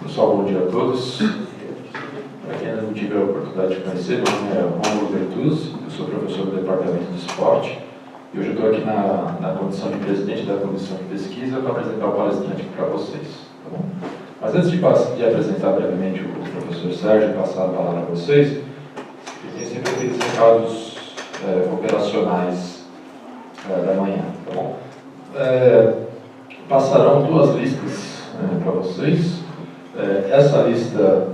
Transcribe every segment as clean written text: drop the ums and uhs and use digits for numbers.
Pessoal, bom dia a todos. Para quem ainda não tive a oportunidade de conhecer, meu nome é Rômulo Bertuzzi, eu sou professor do Departamento de Esporte e hoje eu estou aqui na condição de presidente da Comissão de Pesquisa para apresentar o palestrante para vocês. Tá bom? Mas antes de apresentar brevemente o professor Sérgio e passar a palavra a vocês, tem sempre aqueles recados operacionais da manhã. Tá bom? Passarão duas listas para vocês. Essa lista,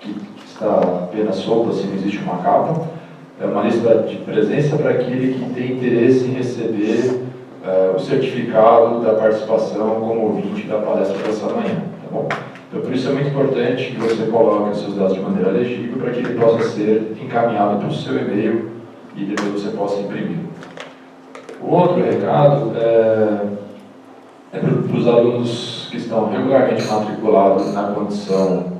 que está apenas solta, assim, não existe uma capa, é uma lista de presença para aquele que tem interesse em receber o certificado da participação como ouvinte da palestra dessa manhã. Tá bom? Então, por isso é muito importante que você coloque os seus dados de maneira legível para que ele possa ser encaminhado para o seu e-mail e depois você possa imprimir. O outro recado é para os alunos que estão regularmente matriculados na condição,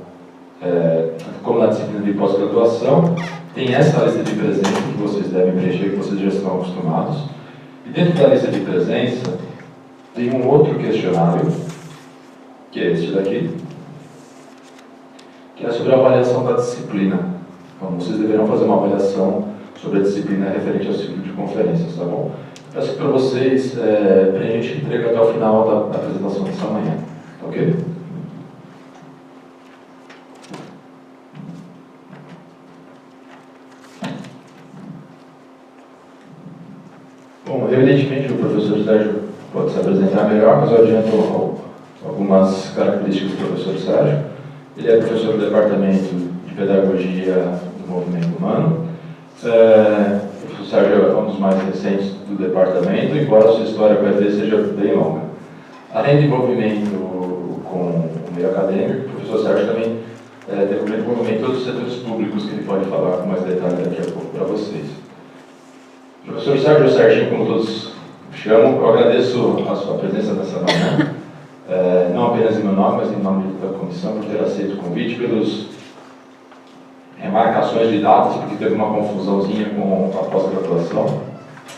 como na disciplina de pós-graduação. Tem essa lista de presença que vocês devem preencher, que vocês já estão acostumados. E dentro da lista de presença, tem um outro questionário, que é este daqui, que é sobre a avaliação da disciplina. Então, vocês deverão fazer uma avaliação sobre a disciplina referente ao ciclo de conferências, tá bom? Peço para vocês, para a gente entregar até o final da apresentação dessa manhã, tá ok? Bom, evidentemente o professor Sérgio pode se apresentar melhor, mas eu adianto algumas características do professor Sérgio. Ele é professor do Departamento de Pedagogia do Movimento Humano. O professor Sérgio é um dos mais recentes do departamento, embora a sua história com a ED seja bem longa. Além do envolvimento com o meio acadêmico, o professor Sérgio também tem um envolvimento em todos os setores públicos que ele pode falar com mais detalhe daqui a pouco para vocês. Professor Sérgio, Serginho, como todos chamam, eu agradeço a sua presença nessa manhã, não apenas em meu nome, mas em nome da comissão, por ter aceito o convite, pelas remarcações de datas, porque teve uma confusãozinha com a pós-graduação.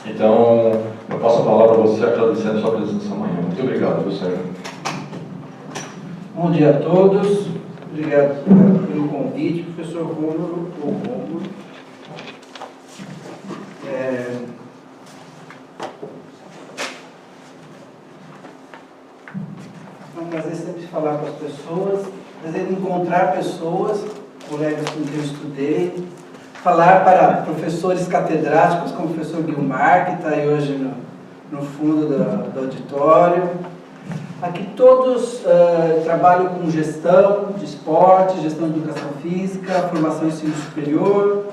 Então, eu passo a palavra a você agradecendo a sua presença nessa manhã. Muito obrigado, professor Sérgio. Bom dia a todos. Obrigado pelo convite, professor Rômulo. É um prazer sempre falar com as pessoas, prazer encontrar pessoas, colegas com quem eu estudei, falar para professores catedráticos, como o professor Guilmar, que está aí hoje no fundo do auditório. Aqui todos trabalham com gestão de esporte, gestão de educação física, formação em ensino superior.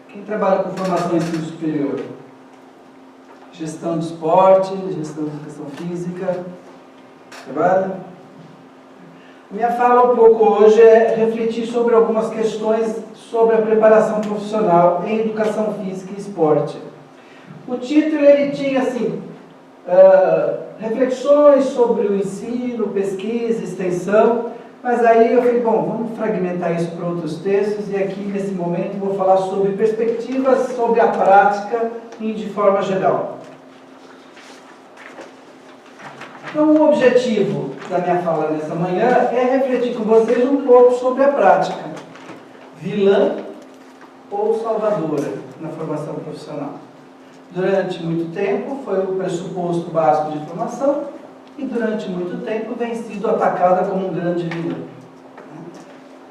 Quem trabalha com formação em ensino superior? Gestão de esporte, gestão de educação física. Trabalha? Minha fala um pouco hoje é refletir sobre algumas questões sobre a preparação profissional em educação física e esporte. O título ele tinha assim, reflexões sobre o ensino, pesquisa, extensão, mas aí eu falei, bom, vamos fragmentar isso para outros textos e aqui nesse momento vou falar sobre perspectivas sobre a prática e de forma geral. Então, o objetivo da minha fala nessa manhã é refletir com vocês um pouco sobre a prática, vilã ou salvadora na formação profissional. Durante muito tempo foi o pressuposto básico de formação e durante muito tempo vem sido atacada como um grande vilão.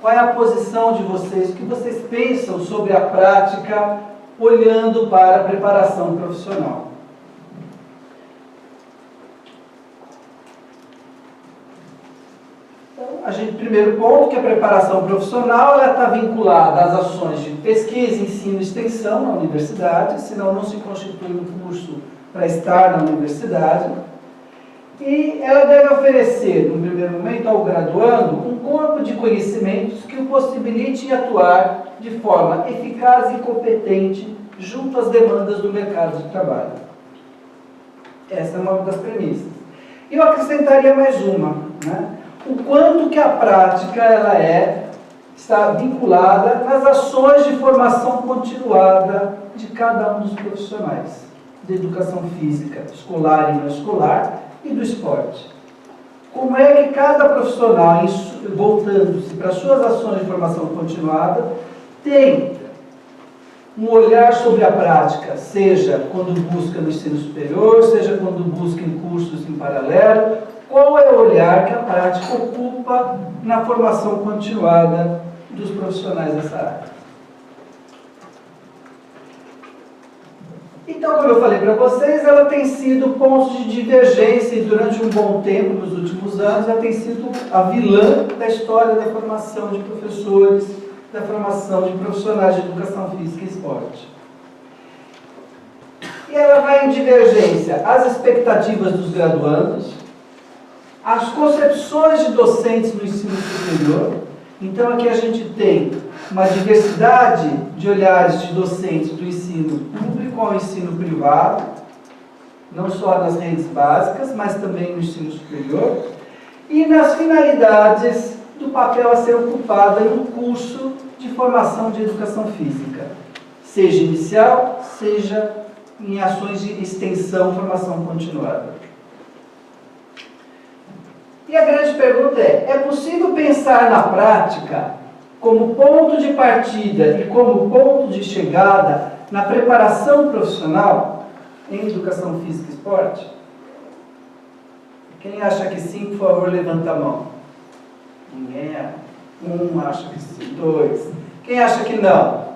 Qual é a posição de vocês? O que vocês pensam sobre a prática olhando para a preparação profissional? Primeiro ponto, que a preparação profissional ela está vinculada às ações de pesquisa, ensino e extensão na universidade, senão não se constitui um curso para estar na universidade. E ela deve oferecer, no primeiro momento, ao graduando, um corpo de conhecimentos que o possibilite atuar de forma eficaz e competente junto às demandas do mercado de trabalho. Essa é uma das premissas. E eu acrescentaria mais uma, né? O quanto que a prática ela está vinculada nas ações de formação continuada de cada um dos profissionais, de educação física, escolar e não escolar, e do esporte. como é que cada profissional, voltando-se para suas ações de formação continuada, tem um olhar sobre a prática, seja quando busca no ensino superior, seja quando busca em cursos em paralelo, qual é o olhar que a prática ocupa na formação continuada dos profissionais dessa área. Então, como eu falei para vocês, ela tem sido ponto de divergência e durante um bom tempo, nos últimos anos, ela tem sido a vilã da história da formação de professores, da formação de profissionais de educação física e esporte. E ela vai em divergência às expectativas dos graduandos, às concepções de docentes no ensino superior. Então, aqui a gente tem uma diversidade de olhares de docentes do ensino público ao ensino privado, não só nas redes básicas, mas também no ensino superior, e nas finalidades do papel a ser ocupado em um curso de formação de educação física, seja inicial, seja em ações de extensão, formação continuada. E a grande pergunta é possível pensar na prática como ponto de partida e como ponto de chegada na preparação profissional em educação física e esporte? Quem acha que sim, por favor, levanta a mão. Ninguém acha. Um acha que sim, dois. Quem acha que não?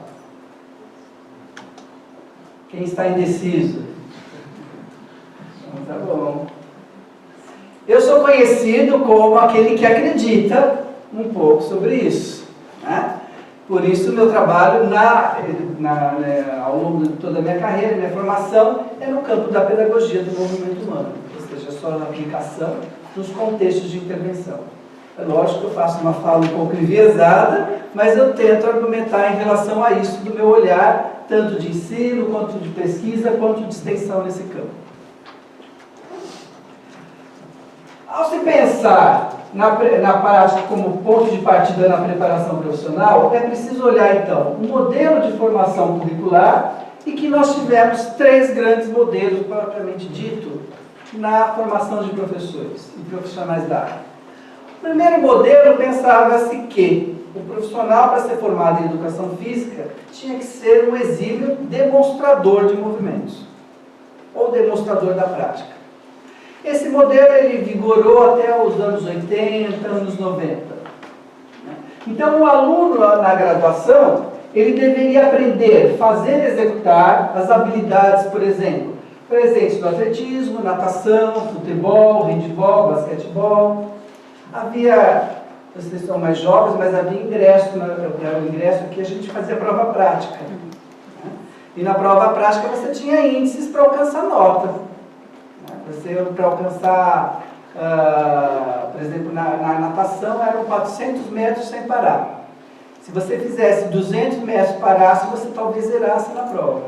Quem está indeciso? Então, tá bom. Eu sou conhecido como aquele que acredita um pouco sobre isso, né? Por isso, meu trabalho ao longo de toda a minha carreira, minha formação, é no campo da pedagogia do movimento humano, ou seja, só na aplicação dos contextos de intervenção. É lógico que eu faço uma fala um pouco enviesada, mas eu tento argumentar em relação a isso do meu olhar, tanto de ensino, quanto de pesquisa, quanto de extensão nesse campo. Ao se pensar na prática como ponto de partida na preparação profissional, é preciso olhar, então, um modelo de formação curricular e que nós tivemos 3 grandes modelos, propriamente dito, na formação de professores e profissionais da área. O primeiro modelo pensava-se que o profissional, para ser formado em educação física, tinha que ser um exímio demonstrador de movimentos, ou demonstrador da prática. Esse modelo ele vigorou até os anos 80, anos 90. Então, o aluno na graduação, ele deveria aprender, fazer e executar as habilidades, por exemplo, presentes no atletismo, natação, futebol, handebol, basquetebol. Havia, vocês são mais jovens, mas havia ingresso, o ingresso aqui a gente fazia prova prática. E na prova prática você tinha índices para alcançar nota. Você, para alcançar, por exemplo, na natação, eram 400 metros sem parar. Se você fizesse 200 metros e parasse, você talvez zerasse na prova.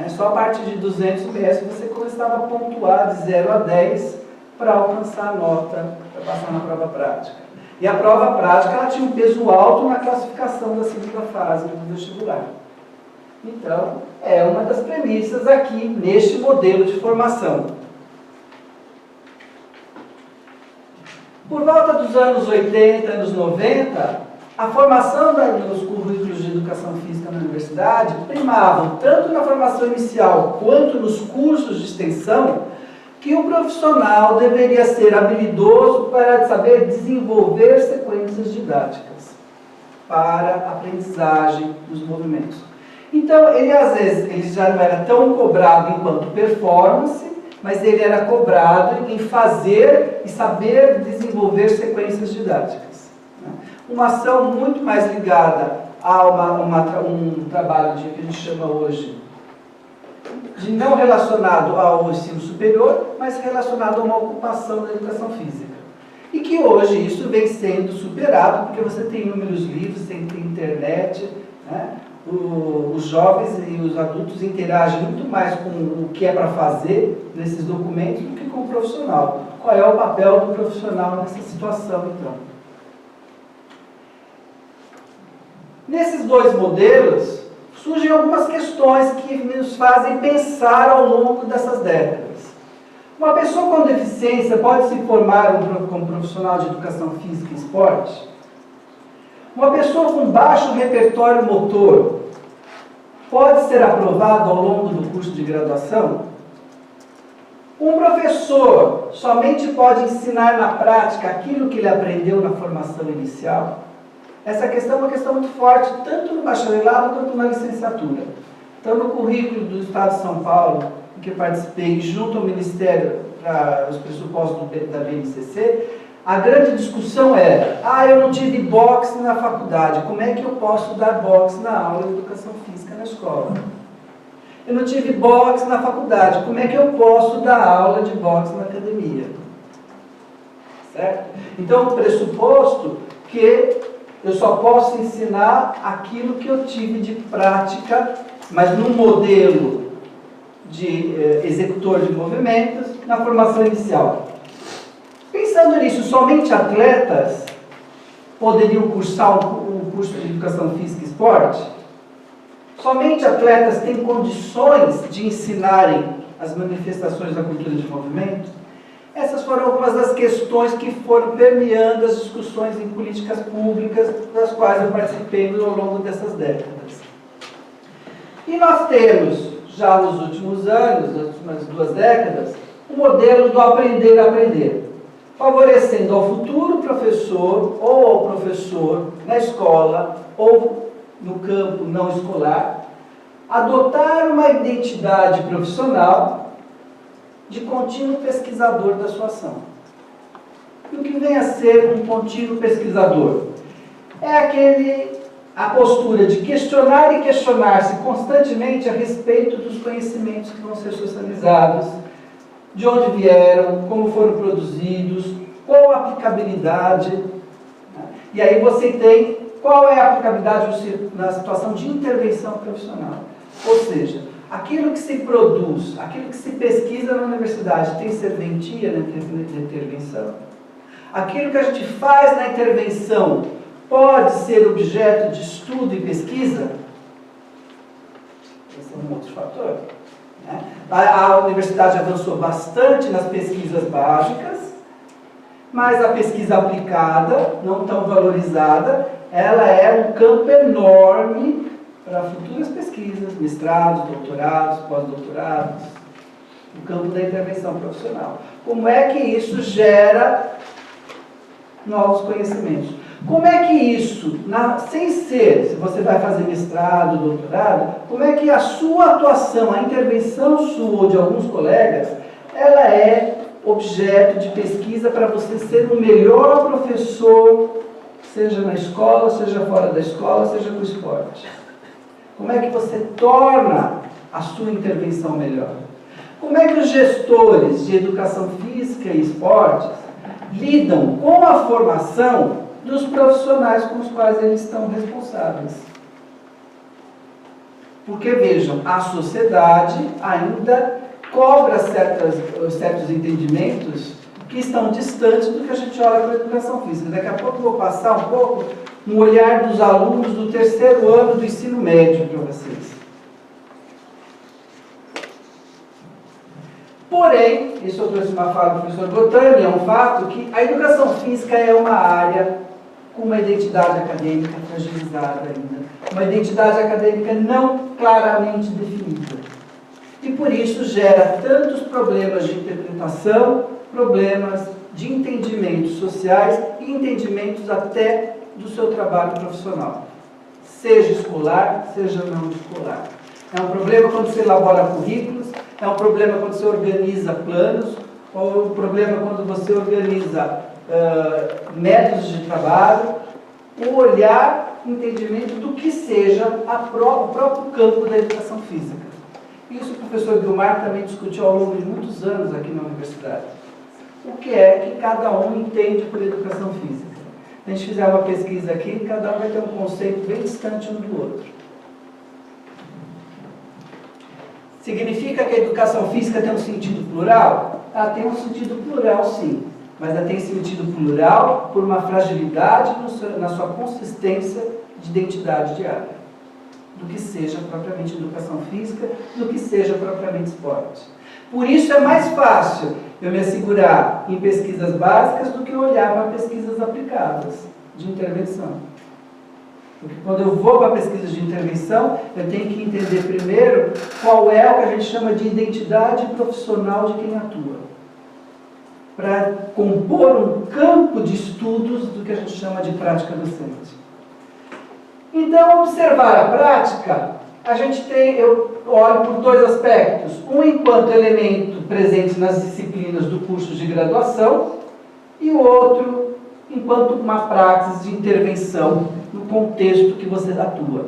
Só a partir de 200 metros você começava a pontuar de 0 a 10 para alcançar a nota, para passar na prova prática. E a prova prática ela tinha um peso alto na classificação da segunda fase do vestibular. Então, é uma das premissas aqui neste modelo de formação. Por volta dos anos 80, anos 90, a formação nos currículos de educação física na universidade primavam, tanto na formação inicial quanto nos cursos de extensão, que o profissional deveria ser habilidoso para saber desenvolver sequências didáticas para a aprendizagem dos movimentos. Então, ele às vezes ele já não era tão cobrado enquanto performance, mas ele era cobrado em fazer e saber desenvolver sequências didáticas. Uma ação muito mais ligada a um trabalho que a gente chama hoje de não relacionado ao ensino superior, mas relacionado a uma ocupação da educação física. E que hoje isso vem sendo superado, porque você tem inúmeros livros, você tem internet, né? Os jovens e os adultos interagem muito mais com o que é para fazer nesses documentos do que com o profissional. Qual é o papel do profissional nessa situação, então? Nesses 2 modelos, surgem algumas questões que nos fazem pensar ao longo dessas décadas. Uma pessoa com deficiência pode se formar como profissional de educação física e esporte? Uma pessoa com baixo repertório motor pode ser aprovado ao longo do curso de graduação? Um professor somente pode ensinar na prática aquilo que ele aprendeu na formação inicial? Essa questão é uma questão muito forte, tanto no bacharelado quanto na licenciatura. Então, no currículo do Estado de São Paulo, em que participei, junto ao Ministério, para os pressupostos da BNCC, a grande discussão era: eu não tive boxe na faculdade, como é que eu posso dar boxe na aula de educação física na escola? Eu não tive boxe na faculdade, como é que eu posso dar aula de boxe na academia? Certo? Então, o pressuposto que eu só posso ensinar aquilo que eu tive de prática, mas num modelo de executor de movimentos, na formação inicial. Pensando nisso, somente atletas poderiam cursar um curso de educação física e esporte? Somente atletas têm condições de ensinarem as manifestações da cultura de movimento? Essas foram algumas das questões que foram permeando as discussões em políticas públicas, das quais eu participei ao longo dessas décadas. E nós temos, já nos últimos anos, nas últimas 2 décadas, o modelo do aprender a aprender, favorecendo ao futuro professor ou ao professor na escola ou no campo não escolar adotar uma identidade profissional de contínuo pesquisador da sua ação. E o que vem a ser um contínuo pesquisador? É a postura de questionar e questionar-se constantemente a respeito dos conhecimentos que vão ser socializados, de onde vieram, como foram produzidos, qual a aplicabilidade. E aí você tem qual é a aplicabilidade na situação de intervenção profissional. Ou seja, aquilo que se produz, aquilo que se pesquisa na universidade tem serventia na intervenção? Aquilo que a gente faz na intervenção pode ser objeto de estudo e pesquisa? Esse é um outro fator. Né? A universidade avançou bastante nas pesquisas básicas, mas a pesquisa aplicada, não tão valorizada, ela é um campo enorme para futuras pesquisas, mestrados, doutorados, pós-doutorados, no campo da intervenção profissional. Como é que isso gera novos conhecimentos? Como é que isso, sem ser, se você vai fazer mestrado, doutorado, como é que a sua atuação, a intervenção sua ou de alguns colegas, ela é objeto de pesquisa para você ser o melhor professor, seja na escola, seja fora da escola, seja no esporte? Como é que você torna a sua intervenção melhor? Como é que os gestores de educação física e esportes lidam com a formação dos profissionais com os quais eles estão responsáveis? Porque, vejam, a sociedade ainda cobra certos entendimentos que estão distantes do que a gente olha para a educação física. Daqui a pouco eu vou passar um pouco no olhar dos alunos do 3º ano do ensino médio para vocês. Porém, isso eu trouxe uma fala do professor Botani, é um fato que a educação física é uma área com uma identidade acadêmica fragilizada ainda. Uma identidade acadêmica não claramente definida. E por isso gera tantos problemas de interpretação, problemas de entendimentos sociais e entendimentos até do seu trabalho profissional, seja escolar, seja não escolar. É um problema quando se elabora currículos, é um problema quando você organiza planos, ou um problema quando você organiza métodos de trabalho, o olhar, entendimento do que seja o próprio campo da educação física. Isso o professor Guilmar também discutiu ao longo de muitos anos aqui na universidade. O que é que cada um entende por educação física? Se a gente fizer uma pesquisa aqui, cada um vai ter um conceito bem distante um do outro. Significa que a educação física tem um sentido plural? Ela tem um sentido plural, sim. Mas ela tem sentido plural por uma fragilidade na sua consistência de identidade diária. Do que seja propriamente educação física, do que seja propriamente esporte. Por isso é mais fácil eu me assegurar em pesquisas básicas do que olhar para pesquisas aplicadas de intervenção. Porque quando eu vou para pesquisas de intervenção, eu tenho que entender primeiro qual é o que a gente chama de identidade profissional de quem atua, para compor um campo de estudos do que a gente chama de prática docente. Então, observar a prática, eu olho por dois aspectos. Um enquanto elemento presente nas disciplinas do curso de graduação e o outro enquanto uma praxis de intervenção no contexto que você atua.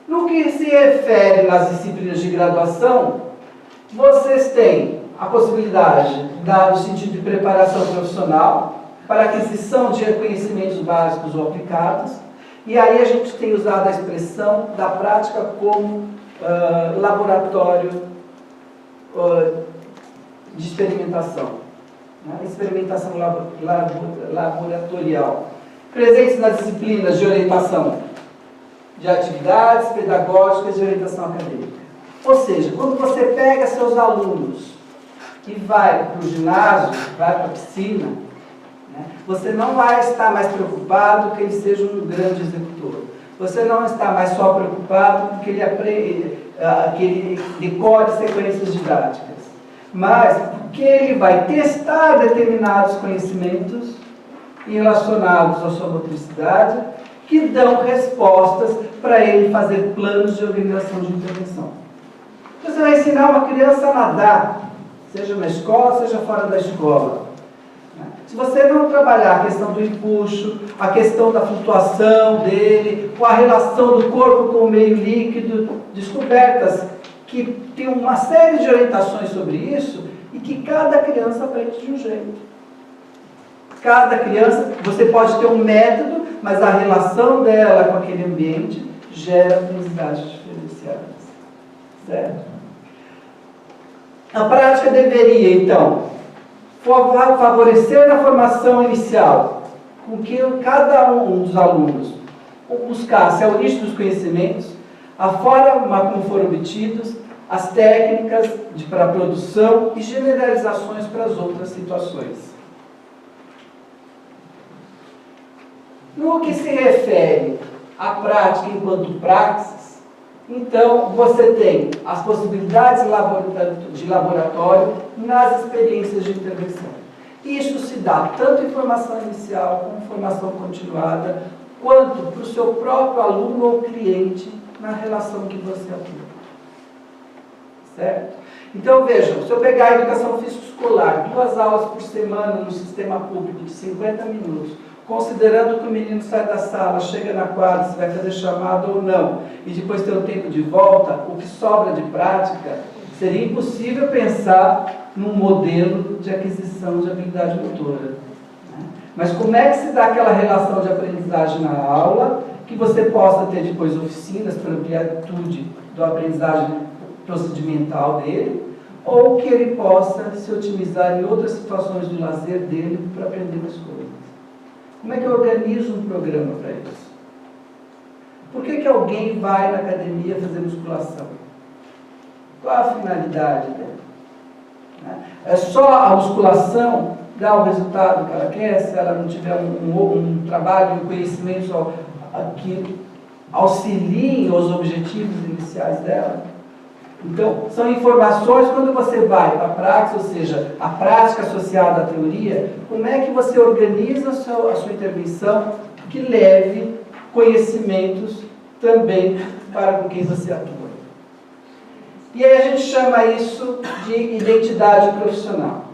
No que se refere nas disciplinas de graduação, vocês têm a possibilidade, no sentido de preparação profissional, para aquisição de conhecimentos básicos ou aplicados, e aí a gente tem usado a expressão da prática como laboratório de experimentação, né? Experimentação laboratorial. Presentes nas disciplinas de orientação de atividades pedagógicas e orientação acadêmica. Ou seja, quando você pega seus alunos e vai para o ginásio, vai para a piscina, né, você não vai estar mais preocupado que ele seja um grande executor. Você não está mais só preocupado que ele decore sequências didáticas, mas porque ele vai testar determinados conhecimentos relacionados à sua motricidade, que dão respostas para ele fazer planos de organização de intervenção. Você vai ensinar uma criança a nadar, seja na escola, seja fora da escola. Se você não trabalhar a questão do empuxo, a questão da flutuação dele, com a relação do corpo com o meio líquido, descobertas que tem uma série de orientações sobre isso e que cada criança aprende de um jeito. Cada criança, você pode ter um método, mas a relação dela com aquele ambiente gera aprendizagem diferenciadas. Certo? A prática deveria, então, favorecer na formação inicial, com que cada um dos alunos buscasse a origem dos conhecimentos, a forma como foram obtidos, as técnicas para a produção e generalizações para as outras situações. No que se refere à prática enquanto praxis, então você tem as possibilidades de laboratório nas experiências de intervenção. Isso se dá tanto em formação inicial como formação continuada, quanto para o seu próprio aluno ou cliente na relação que você atua. Certo? Então vejam, se eu pegar a educação física escolar, 2 aulas por semana no sistema público de 50 minutos, considerando que o menino sai da sala, chega na quadra, se vai fazer chamada ou não, e depois tem o tempo de volta, o que sobra de prática, seria impossível pensar num modelo de aquisição de habilidade motora. Né? Mas como é que se dá aquela relação de aprendizagem na aula, que você possa ter depois oficinas para amplitude da aprendizagem procedimental dele, ou que ele possa se otimizar em outras situações de lazer dele para aprender mais coisas. Como é que eu organizo um programa para isso? Por que alguém vai na academia fazer musculação? Qual a finalidade dela? É só a musculação dar o resultado que ela quer, se ela não tiver um trabalho, um conhecimento que auxiliem os objetivos iniciais dela? Então, são informações, quando você vai para a prática, ou seja, a prática associada à teoria, como é que você organiza a sua intervenção que leve conhecimentos também para com quem você atua. E aí a gente chama isso de identidade profissional.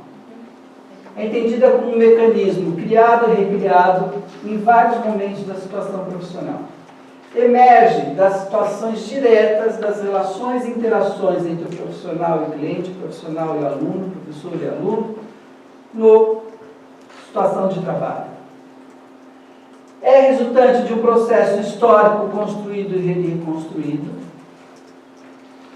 É entendida como um mecanismo criado e recriado em vários momentos da situação profissional. Emerge das situações diretas, das relações e interações entre o profissional e cliente, profissional e aluno, professor e aluno, na situação de trabalho. É resultante de um processo histórico construído e reconstruído,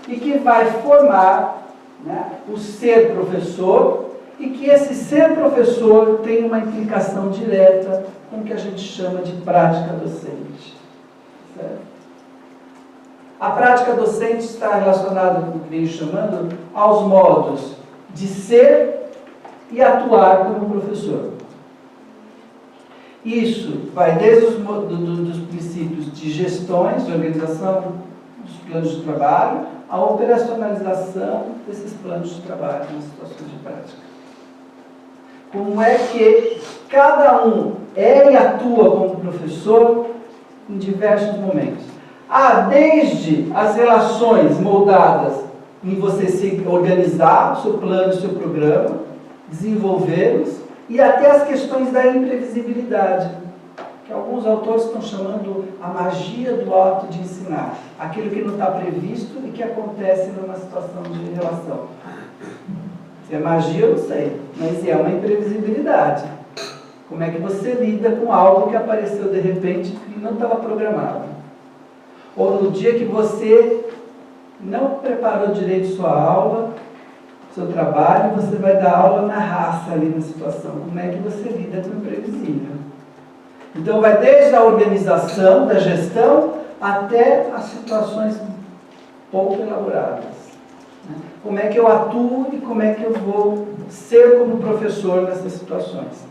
e que vai formar, né, o ser professor, e que esse ser professor tem uma implicação direta com o que a gente chama de prática docente. Certo? A prática docente está relacionada com o que veio chamando aos modos de ser e atuar como professor. Isso vai desde dos princípios de gestões, de organização dos planos de trabalho, a operacionalização desses planos de trabalho nas situações de prática. Como é que cada um é e atua como professor em diversos momentos. Desde as relações moldadas em você se organizar o seu plano, o seu programa, desenvolvê-los, e até as questões da imprevisibilidade, que alguns autores estão chamando a magia do ato de ensinar, aquilo que não está previsto e que acontece numa situação de relação. Se é magia, eu não sei, mas é uma imprevisibilidade. Como é que você lida com algo que apareceu de repente e não estava programado? Ou no dia que você não preparou direito sua aula, seu trabalho, você vai dar aula na raça ali na situação. Como é que você lida com o imprevisível? Então vai desde a organização, da gestão, até as situações pouco elaboradas. Como é que eu atuo e como é que eu vou ser como professor nessas situações.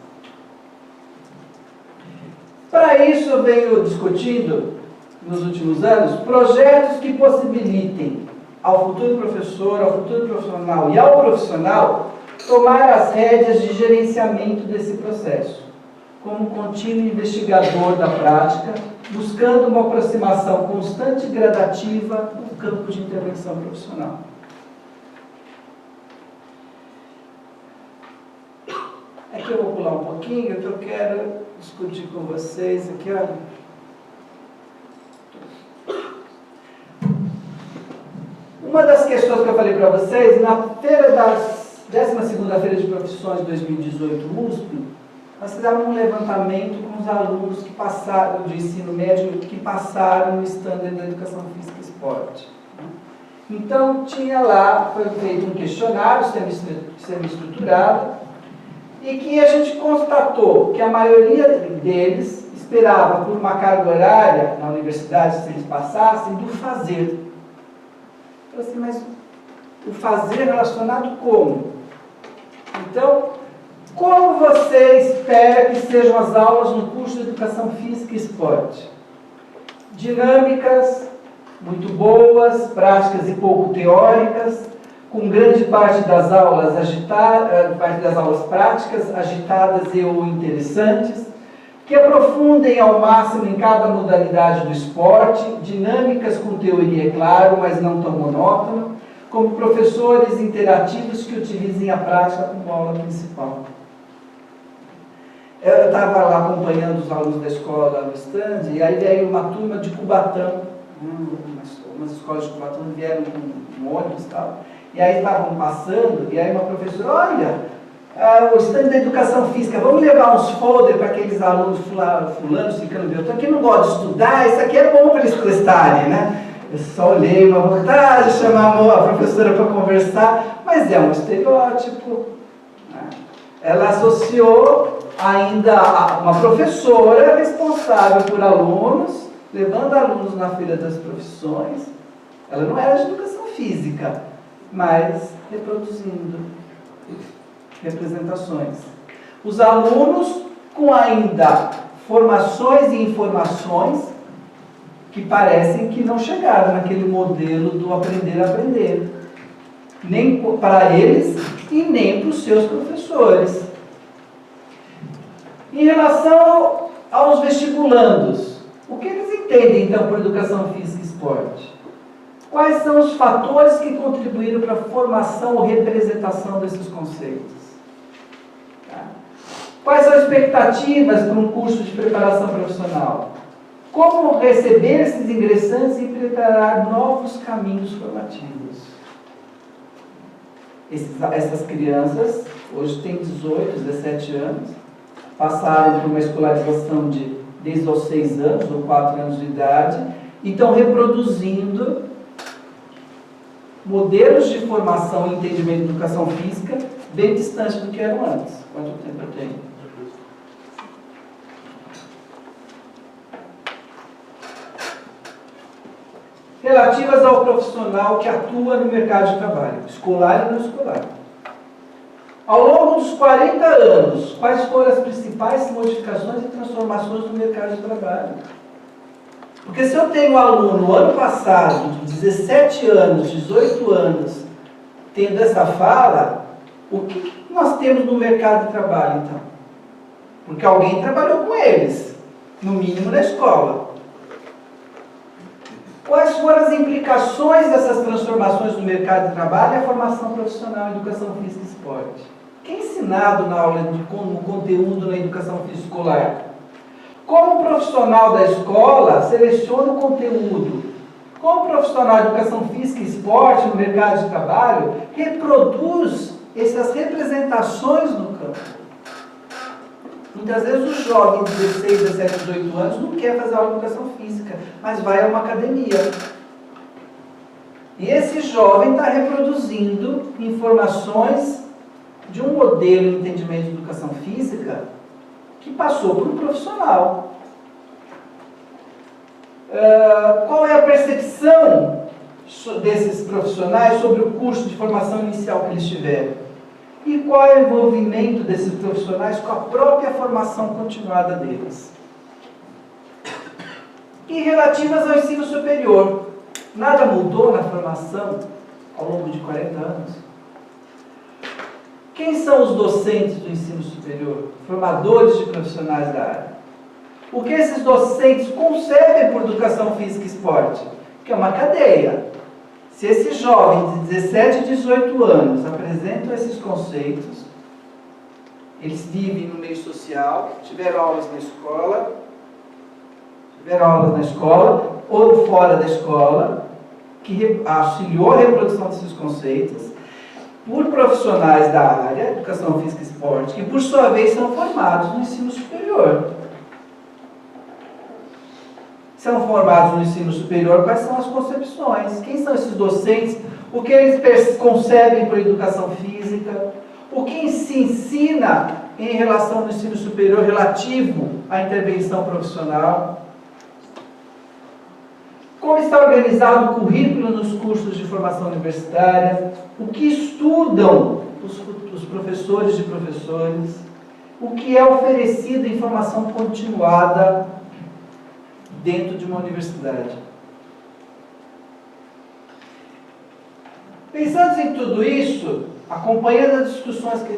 Para isso eu venho discutindo, nos últimos anos, projetos que possibilitem ao futuro professor, ao futuro profissional e ao profissional tomar as rédeas de gerenciamento desse processo, como contínuo investigador da prática, buscando uma aproximação constante e gradativa no campo de intervenção profissional. Aqui eu vou pular um pouquinho, que eu quero discutir com vocês aqui, olha. Uma das questões que eu falei para vocês, na feira das 12ª Feira de Profissões de 2018 USP, nós fizemos um levantamento com os alunos que passaram, de ensino médio, que passaram no Standard da Educação Física e Esporte. Então, tinha lá, foi feito um questionário semi-estruturado, e que a gente constatou que a maioria deles esperava por uma carga horária na universidade, se eles passassem, do fazer. Eu assim, mas o fazer relacionado como? Então, como você espera que sejam as aulas no curso de Educação Física e Esporte? Dinâmicas, muito boas, práticas e pouco teóricas, com grande parte das aulas práticas, agitadas e ou interessantes, que aprofundem ao máximo em cada modalidade do esporte, dinâmicas com teoria, é claro, mas não tão monótono, como professores interativos que utilizem a prática como aula principal. Eu estava lá acompanhando os alunos da escola no stand, e aí veio uma turma de Cubatão, umas escolas de Cubatão vieram com um ônibus e tal, e aí estavam passando, e aí uma professora, olha, o stand da Educação Física, vamos levar uns folders para aqueles alunos fulanos, ficando Beltrão, que não gostam de estudar, isso aqui é bom para eles prestarem, né? Eu só olhei uma vontade de chamar a professora para conversar, mas é um estereótipo. Né? Ela associou ainda uma professora responsável por alunos, levando alunos na feira das profissões. Ela não era de educação física, mas reproduzindo representações. Os alunos com ainda formações e informações que parecem que não chegaram naquele modelo do aprender a aprender. Nem para eles e nem para os seus professores. Em relação aos vestibulandos, o que eles entendem então por educação física e esporte? Quais são os fatores que contribuíram para a formação ou representação desses conceitos? Quais são as expectativas para um curso de preparação profissional? Como receber esses ingressantes e preparar novos caminhos formativos? Essas crianças, hoje têm 18, 17 anos, passaram por uma escolarização desde os 6 anos ou 4 anos de idade e estão reproduzindo modelos de formação e entendimento de educação física bem distantes do que eram antes. Quanto tempo eu tenho? Relativas ao profissional que atua no mercado de trabalho, escolar e não escolar. Ao longo dos 40 anos, quais foram as principais modificações e transformações no mercado de trabalho? Porque se eu tenho um aluno, ano passado, de 17 anos, 18 anos, tendo essa fala, o que nós temos no mercado de trabalho, então? Porque alguém trabalhou com eles, no mínimo na escola. Quais foram as implicações dessas transformações no mercado de trabalho e a formação profissional em educação física e esporte? O que é ensinado na aula, no conteúdo na educação física escolar? Como o profissional da escola seleciona o conteúdo? Como o profissional de educação física e esporte no mercado de trabalho reproduz essas representações no campo? Muitas vezes o jovem de 16, 17, 18 anos não quer fazer aula de educação física, mas vai a uma academia. E esse jovem está reproduzindo informações de um modelo de entendimento de educação física que passou por um profissional. Qual é a percepção desses profissionais sobre o curso de formação inicial que eles tiveram? E qual é o envolvimento desses profissionais com a própria formação continuada deles? E relativas ao ensino superior, nada mudou na formação ao longo de 40 anos? Quem são os docentes do ensino superior? Formadores de profissionais da área. O que esses docentes concebem por educação física e esporte? Que é uma cadeia. Se esses jovens de 17 e 18 anos apresentam esses conceitos, eles vivem no meio social, tiveram aulas na escola ou fora da escola, que auxiliou a reprodução desses conceitos, por profissionais da área, educação física e esporte, que por sua vez são formados no ensino superior. São formados no ensino superior, quais são as concepções? Quem são esses docentes? O que eles concebem por educação física? O que se ensina em relação ao ensino superior relativo à intervenção profissional? Como está organizado o currículo nos cursos de formação universitária? O que estudam os professores de professores? O que é oferecido em formação continuada dentro de uma universidade? Pensando em tudo isso, acompanhando as discussões que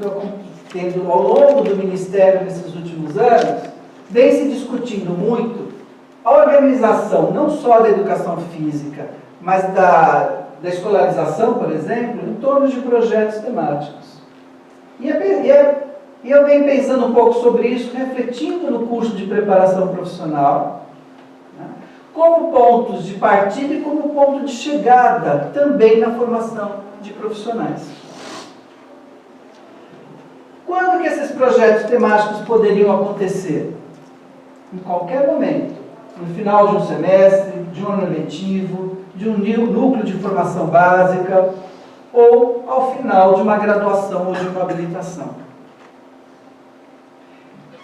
foi tendo ao longo do Ministério nesses últimos anos, vem se discutindo muito a organização não só da educação física, mas da escolarização, por exemplo, em torno de projetos temáticos. E eu venho pensando um pouco sobre isso, refletindo no curso de preparação profissional, né, como pontos de partida e como ponto de chegada também na formação de profissionais. Quando que esses projetos temáticos poderiam acontecer? Em qualquer momento. No final de um semestre, de um ano letivo, de um núcleo de formação básica, ou ao final de uma graduação ou de uma habilitação.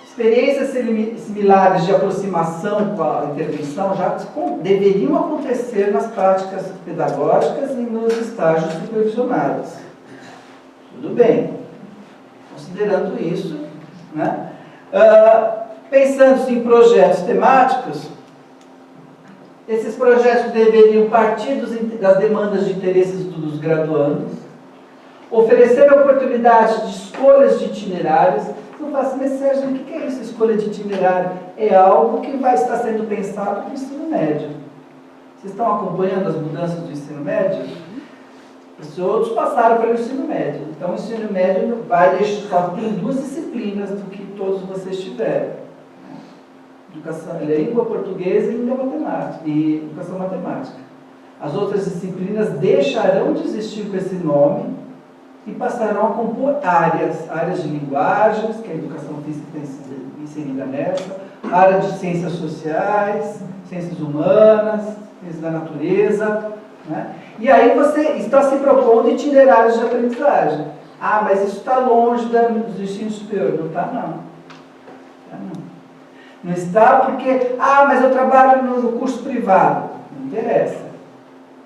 Experiências similares de aproximação com a intervenção já deveriam acontecer nas práticas pedagógicas e nos estágios supervisionados. Tudo bem. Considerando isso, né? Pensando em projetos temáticos, esses projetos deveriam partir das demandas de interesses dos graduandos, oferecer oportunidades de escolhas de itinerários. Não faço, mas Sérgio, o que é isso, escolha de itinerário? É algo que vai estar sendo pensado no ensino médio. Vocês estão acompanhando as mudanças do ensino médio? Os outros passaram pelo ensino médio. Então, o ensino médio vai deixar, tem duas disciplinas do que todos vocês tiveram. Educação, língua portuguesa e língua matemática, e educação matemática. As outras disciplinas deixarão de existir com esse nome e passarão a compor áreas de linguagens, que a educação física tem sido inserida nessa, área de ciências sociais, ciências humanas, ciências da natureza, né? E aí você está se propondo itinerários de aprendizagem. Ah, mas isso está longe do ensino superior. Não está, não. Não está porque, mas eu trabalho no curso privado. Não interessa.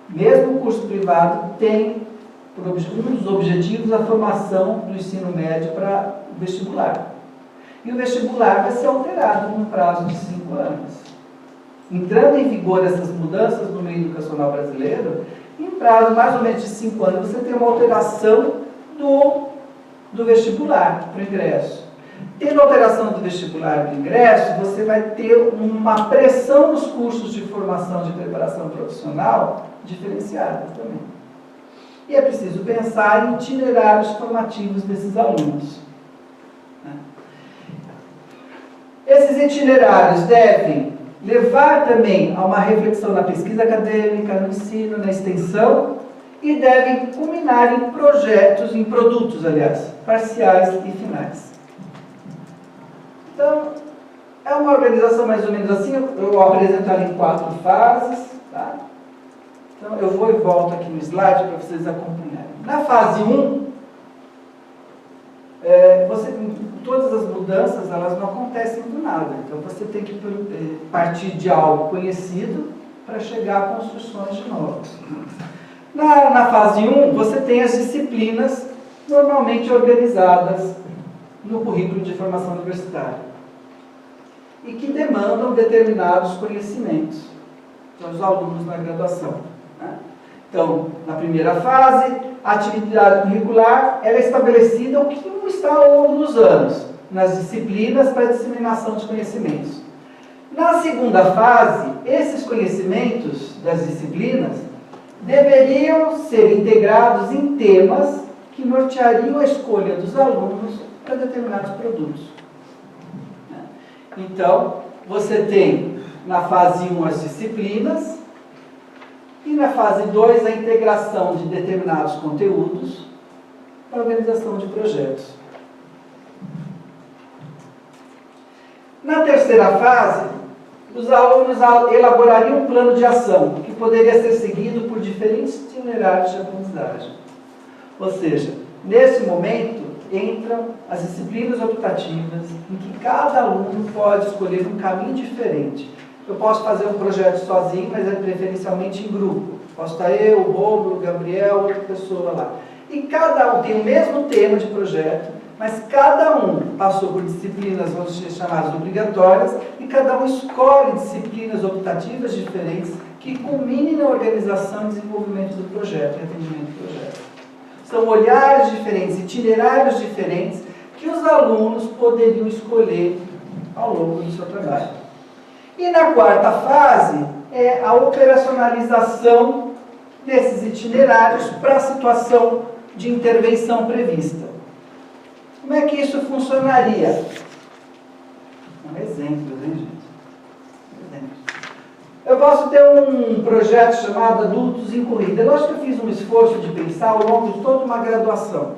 Mesmo o curso privado tem um dos objetivos, a formação do ensino médio para o vestibular. E o vestibular vai ser alterado no prazo de 5 anos. Entrando em vigor essas mudanças no meio educacional brasileiro, em prazo mais ou menos de 5 anos, você tem uma alteração do vestibular para o ingresso. Tendo alteração do vestibular do ingresso, você vai ter uma pressão nos cursos de formação de preparação profissional diferenciada também. E é preciso pensar em itinerários formativos desses alunos. Esses itinerários devem levar também a uma reflexão na pesquisa acadêmica, no ensino, na extensão, e devem culminar em projetos, em produtos, aliás, parciais e finais. Então, é uma organização mais ou menos assim, eu apresento ali em 4 fases, tá? Então, eu vou e volto aqui no slide para vocês acompanharem. Na fase 1, todas as mudanças, elas não acontecem do nada. Então, você tem que partir de algo conhecido para chegar a construções de novas. Na fase 1, você tem as disciplinas normalmente organizadas no currículo de formação universitária e que demandam determinados conhecimentos dos alunos na graduação. Então, na primeira fase, a atividade curricular ela é estabelecida o que não está ao longo dos anos, nas disciplinas para a disseminação de conhecimentos. Na segunda fase, esses conhecimentos das disciplinas deveriam ser integrados em temas que norteariam a escolha dos alunos para determinados produtos. Então, você tem na fase 1 as disciplinas e na fase 2 a integração de determinados conteúdos para a organização de projetos. Na terceira fase, os alunos elaborariam um plano de ação que poderia ser seguido por diferentes itinerários de aprendizagem. Ou seja, nesse momento entram as disciplinas optativas em que cada aluno pode escolher um caminho diferente. Eu posso fazer um projeto sozinho, mas é preferencialmente em grupo. Posso estar eu, o Romulo, o Gabriel, outra pessoa lá. E cada um tem o mesmo tema de projeto, mas cada um passou por disciplinas, vamos ser chamadas obrigatórias, e cada um escolhe disciplinas optativas diferentes que culminem na organização e desenvolvimento do projeto, e atendimento do projeto. São olhares diferentes, itinerários diferentes, que os alunos poderiam escolher ao longo do seu trabalho. E na quarta fase é a operacionalização desses itinerários para a situação de intervenção prevista. Como é que isso funcionaria? Um exemplo, né, gente? Eu posso ter um projeto chamado Adultos em Corrida. Eu acho que eu fiz um esforço de pensar ao longo de toda uma graduação,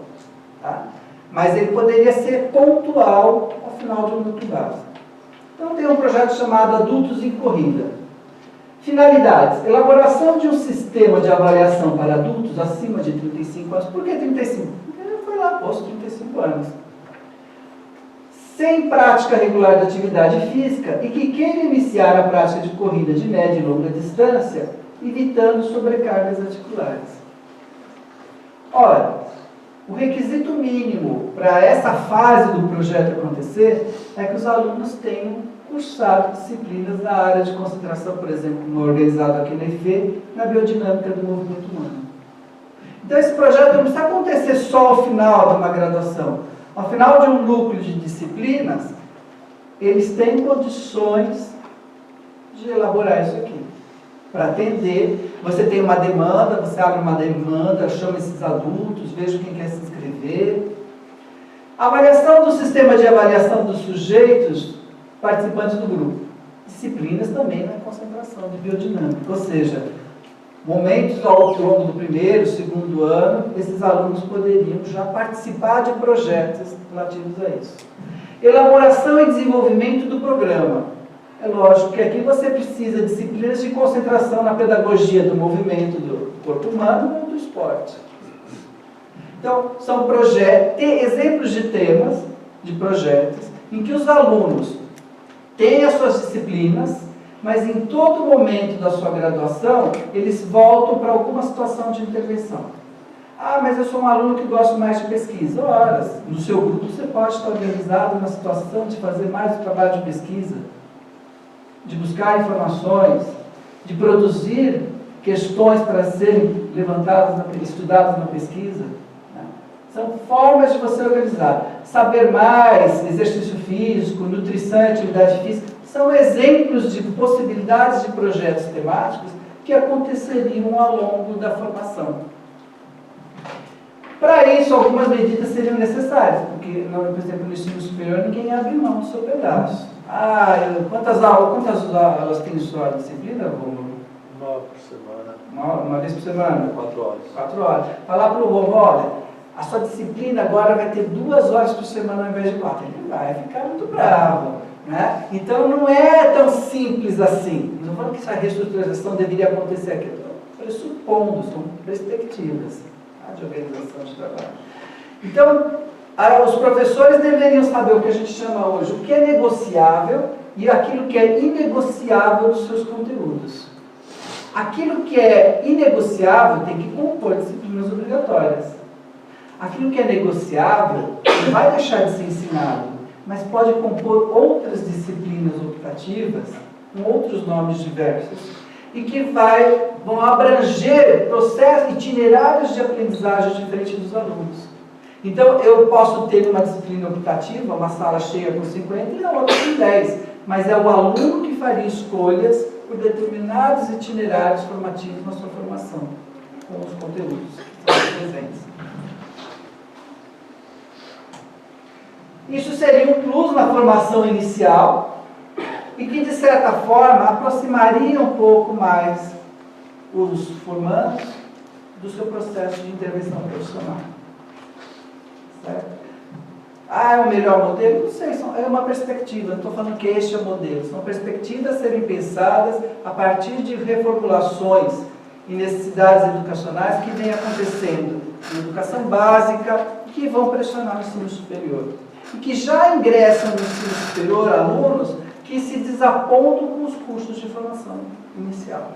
tá? Mas ele poderia ser pontual ao final de um núcleo básico. Então, tem um projeto chamado Adultos em Corrida. Finalidades: elaboração de um sistema de avaliação para adultos acima de 35 anos. Por que 35? Porque ele foi lá, posto 35 anos. Sem prática regular de atividade física e que queira iniciar a prática de corrida de média e longa distância, evitando sobrecargas articulares. Ora, o requisito mínimo para essa fase do projeto acontecer é que os alunos tenham cursado disciplinas na área de concentração, por exemplo, como organizado aqui na IFE, na biodinâmica do movimento humano. Então, esse projeto não precisa acontecer só ao final de uma graduação. Ao final de um núcleo de disciplinas, eles têm condições de elaborar isso aqui. Para atender, você tem uma demanda, você abre uma demanda, chama esses adultos, veja quem quer se inscrever. Avaliação do sistema de avaliação dos sujeitos participantes do grupo. Disciplinas também na concentração de biodinâmica, ou seja, momentos ao longo do primeiro, segundo ano, esses alunos poderiam já participar de projetos relativos a isso. Elaboração e desenvolvimento do programa. É lógico que aqui você precisa de disciplinas de concentração na pedagogia do movimento do corpo humano ou do esporte. Então, são exemplos de temas, de projetos, em que os alunos têm as suas disciplinas, mas em todo momento da sua graduação, eles voltam para alguma situação de intervenção. Ah, mas eu sou um aluno que gosta mais de pesquisa. Ora, no seu grupo você pode estar organizado numa situação de fazer mais trabalho de pesquisa, de buscar informações, de produzir questões para serem levantadas, estudadas na pesquisa. Né? São formas de você organizar. Saber mais, exercício físico, nutrição e atividade física, são exemplos de possibilidades de projetos temáticos que aconteceriam ao longo da formação. Para isso, algumas medidas seriam necessárias, porque, por exemplo, no ensino superior, ninguém abre mão do seu pedaço. Quantas aulas tem sua disciplina, Romulo? 9 por semana. Uma vez por semana? 4 horas. 4 horas. Falar para o Romulo, olha, a sua disciplina agora vai ter 2 horas por semana ao invés de 4. Ele vai ficar muito bravo. Né? Então, não é tão simples assim. Não falando que essa reestruturação deveria acontecer aqui. Estou pressupondo, são perspectivas de organização de trabalho. Então, os professores deveriam saber o que a gente chama hoje, o que é negociável e aquilo que é inegociável dos seus conteúdos. Aquilo que é inegociável tem que compor disciplinas obrigatórias. Aquilo que é negociável não vai deixar de ser ensinado, mas pode compor outras disciplinas optativas, com outros nomes diversos, e que vão abranger processos, itinerários de aprendizagem diferentes dos alunos. Então, eu posso ter uma disciplina optativa, uma sala cheia com 50 e a outra com 10, mas é o aluno que faria escolhas por determinados itinerários formativos na sua formação, com os conteúdos que estão presentes. Isso seria um plus na formação inicial, e que, de certa forma, aproximaria um pouco mais os formandos do seu processo de intervenção profissional. Certo? É o melhor modelo? Não sei, é uma perspectiva, não estou falando que este é o modelo. São perspectivas a serem pensadas a partir de reformulações e necessidades educacionais que vêm acontecendo na educação básica e que vão pressionar o ensino superior. E que já ingressam no ensino superior alunos que se desapontam com os cursos de formação inicial.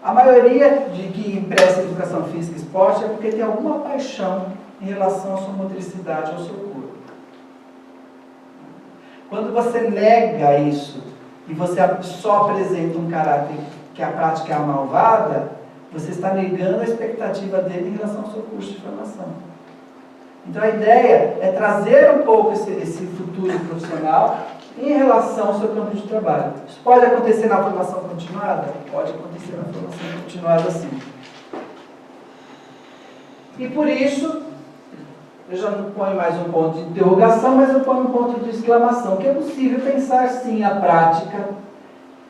A maioria de que empresta educação física e esporte é porque tem alguma paixão em relação à sua motricidade, ao seu corpo. Quando você nega isso e você só apresenta um caráter que a prática é a malvada, você está negando a expectativa dele em relação ao seu curso de formação. Então a ideia é trazer um pouco esse futuro profissional em relação ao seu campo de trabalho. Isso pode acontecer na formação continuada? Pode acontecer na formação continuada, sim. E por isso, eu já não ponho mais um ponto de interrogação, mas eu ponho um ponto de exclamação, que é possível pensar sim a prática,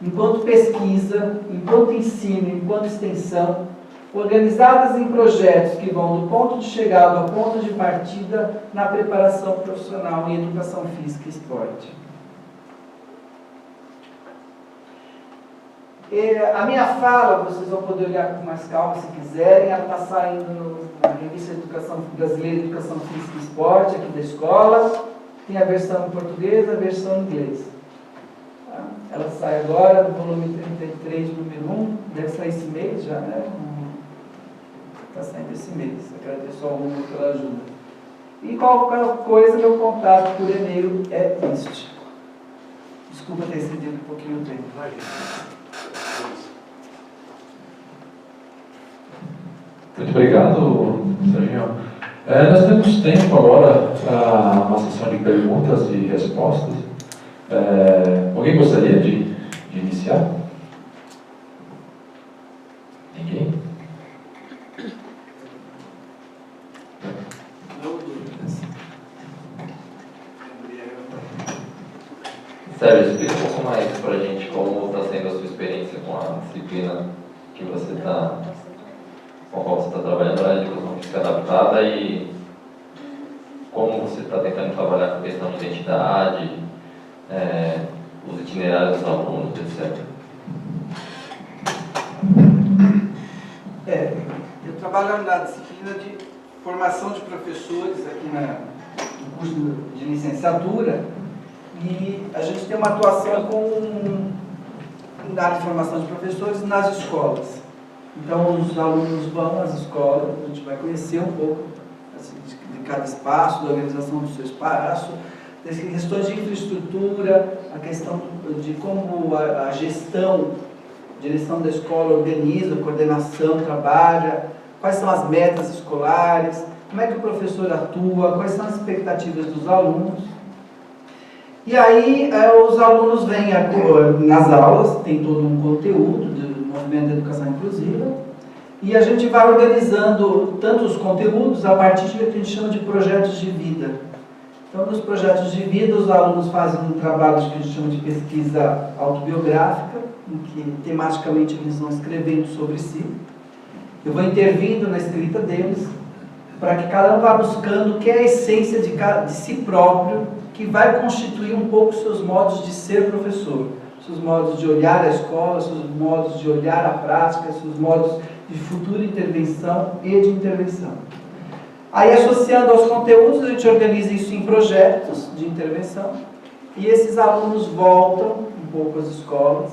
enquanto pesquisa, enquanto ensino, enquanto extensão, organizadas em projetos que vão do ponto de chegada ao ponto de partida na preparação profissional em educação física e esporte. A minha fala, vocês vão poder olhar com mais calma se quiserem, ela está saindo na revista Educação Brasileira de Educação Física e Esporte, aqui da escola. Tem a versão em português e a versão em inglês. Tá? Ela sai agora no volume 33, número 1, deve sair esse mês já, né? Está saindo esse mês. Agradeço ao Romulo pela ajuda. E qualquer coisa, meu contato por e-mail é este. Desculpa ter excedido um pouquinho o tempo. Muito obrigado, Serginho. Nós temos tempo agora para uma sessão de perguntas e respostas. Alguém gostaria de iniciar? Ninguém? Sérgio, explica um pouco mais para a gente como está sendo a sua experiência com a disciplina que você está, com a qual você está trabalhando na educação física adaptada e como você está tentando trabalhar com a questão de identidade, os itinerários dos alunos, etc. Eu trabalho na disciplina de formação de professores aqui no curso de licenciatura. E a gente tem uma atuação na área de formação de professores nas escolas. Então, os alunos vão às escolas, a gente vai conhecer um pouco assim, de cada espaço, da organização do seu espaço, das questões de infraestrutura, a questão de como a gestão, direção da escola organiza, a coordenação trabalha, quais são as metas escolares, como é que o professor atua, quais são as expectativas dos alunos. E aí os alunos vêm nas aulas, tem todo um conteúdo do movimento de educação inclusiva, e a gente vai organizando tanto os conteúdos a partir do que a gente chama de projetos de vida. Então, nos projetos de vida, os alunos fazem um trabalho que a gente chama de pesquisa autobiográfica, em que tematicamente eles vão escrevendo sobre si. Eu vou intervindo na escrita deles, para que cada um vá buscando o que é a essência de si próprio, que vai constituir um pouco seus modos de ser professor, seus modos de olhar a escola, seus modos de olhar a prática, seus modos de futura intervenção e de intervenção. Aí, associando aos conteúdos, a gente organiza isso em projetos de intervenção, e esses alunos voltam um pouco às escolas,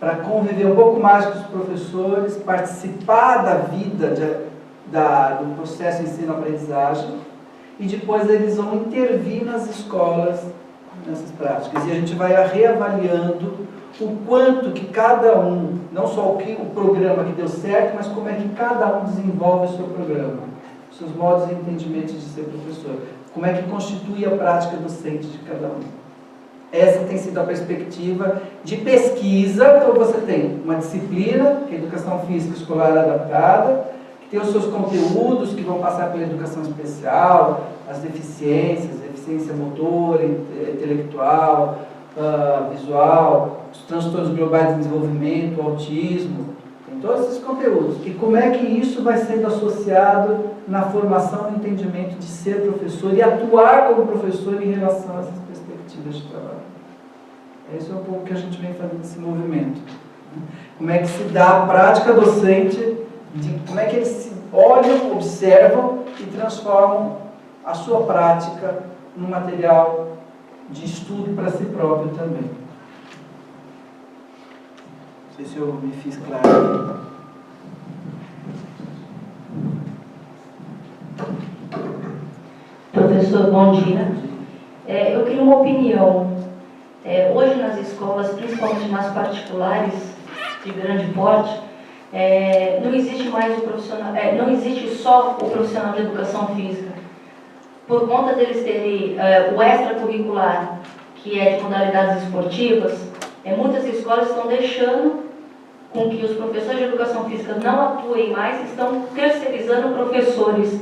para conviver um pouco mais com os professores, participar da vida do processo ensino-aprendizagem, e depois eles vão intervir nas escolas, nessas práticas. E a gente vai reavaliando o quanto que cada um, não só o programa que deu certo, mas como é que cada um desenvolve o seu programa, os seus modos e entendimentos de ser professor, como é que constitui a prática docente de cada um. Essa tem sido a perspectiva de pesquisa. Então você tem uma disciplina, que é a Educação Física Escolar Adaptada, tem os seus conteúdos que vão passar pela educação especial, as deficiências, deficiência motora, intelectual, visual, os transtornos globais de desenvolvimento, o autismo, tem todos esses conteúdos. E como é que isso vai sendo associado na formação e entendimento de ser professor e atuar como professor em relação a essas perspectivas de trabalho. Esse é um pouco que a gente vem fazendo esse movimento. Como é que se dá a prática docente, como é que eles se olham, observam e transformam a sua prática num material de estudo para si próprio também. Não sei se eu me fiz claro. Professor, bom dia. Eu queria uma opinião. Hoje nas escolas, principalmente nas particulares de grande porte, não existe mais o profissional, não existe só o profissional de educação física. Por conta deles terem o extracurricular, que é de modalidades esportivas, muitas escolas estão deixando com que os professores de educação física não atuem mais, estão terceirizando professores.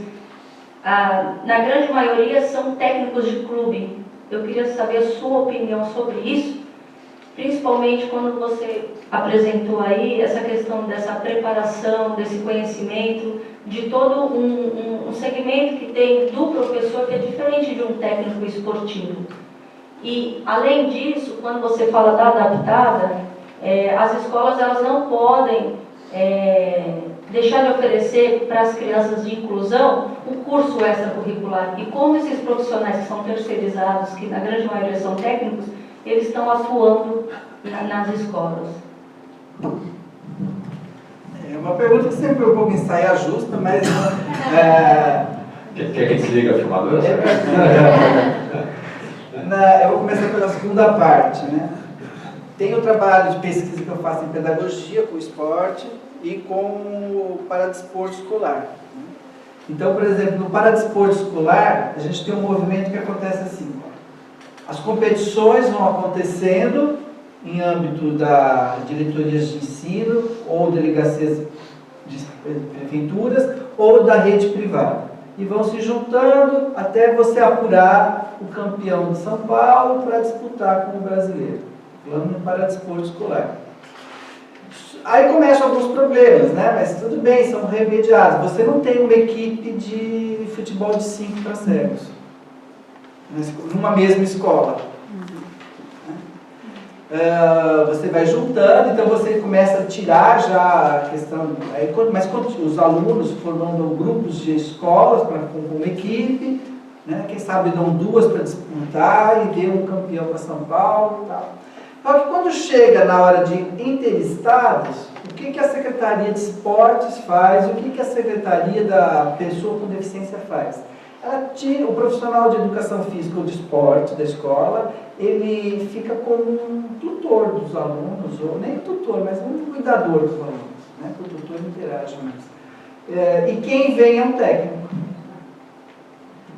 Na grande maioria são técnicos de clube. Eu queria saber a sua opinião sobre isso, principalmente quando você apresentou aí essa questão dessa preparação, desse conhecimento, de todo um segmento que tem do professor que é diferente de um técnico esportivo. E, além disso, quando você fala da adaptada, as escolas elas não podem deixar de oferecer para as crianças de inclusão um curso extracurricular. E como esses profissionais que são terceirizados, que na grande maioria são técnicos, eles estão atuando nas escolas. É uma pergunta que sempre um pouco em saia justa, mas... Quer que desliga a filmadora? Eu vou começar pela segunda parte, né? Tem o trabalho de pesquisa que eu faço em pedagogia, com o esporte e com o paradesporto escolar. Então, por exemplo, no paradesporto escolar, a gente tem um movimento que acontece assim. As competições vão acontecendo em âmbito da diretorias de ensino, ou delegacias de prefeituras, ou da rede privada. E vão se juntando até você apurar o campeão de São Paulo para disputar com o brasileiro. Falando no paradesporto escolar. Aí começam alguns problemas, né? Mas tudo bem, são remediados. Você não tem uma equipe de futebol de 5 para cegos numa mesma escola. Você vai juntando, então você começa a tirar já a questão. Mas os alunos formando grupos de escolas com uma equipe, né? Quem sabe dão 2 para disputar e dê um campeão para São Paulo e tal. Só que quando chega na hora de interestados, o que a Secretaria de Esportes faz, o que a Secretaria da Pessoa com Deficiência faz. Ela tira o profissional de educação física ou de esporte da escola, ele fica como um tutor dos alunos, ou nem tutor, mas um cuidador dos alunos, né? O tutor interage mais. E quem vem é um técnico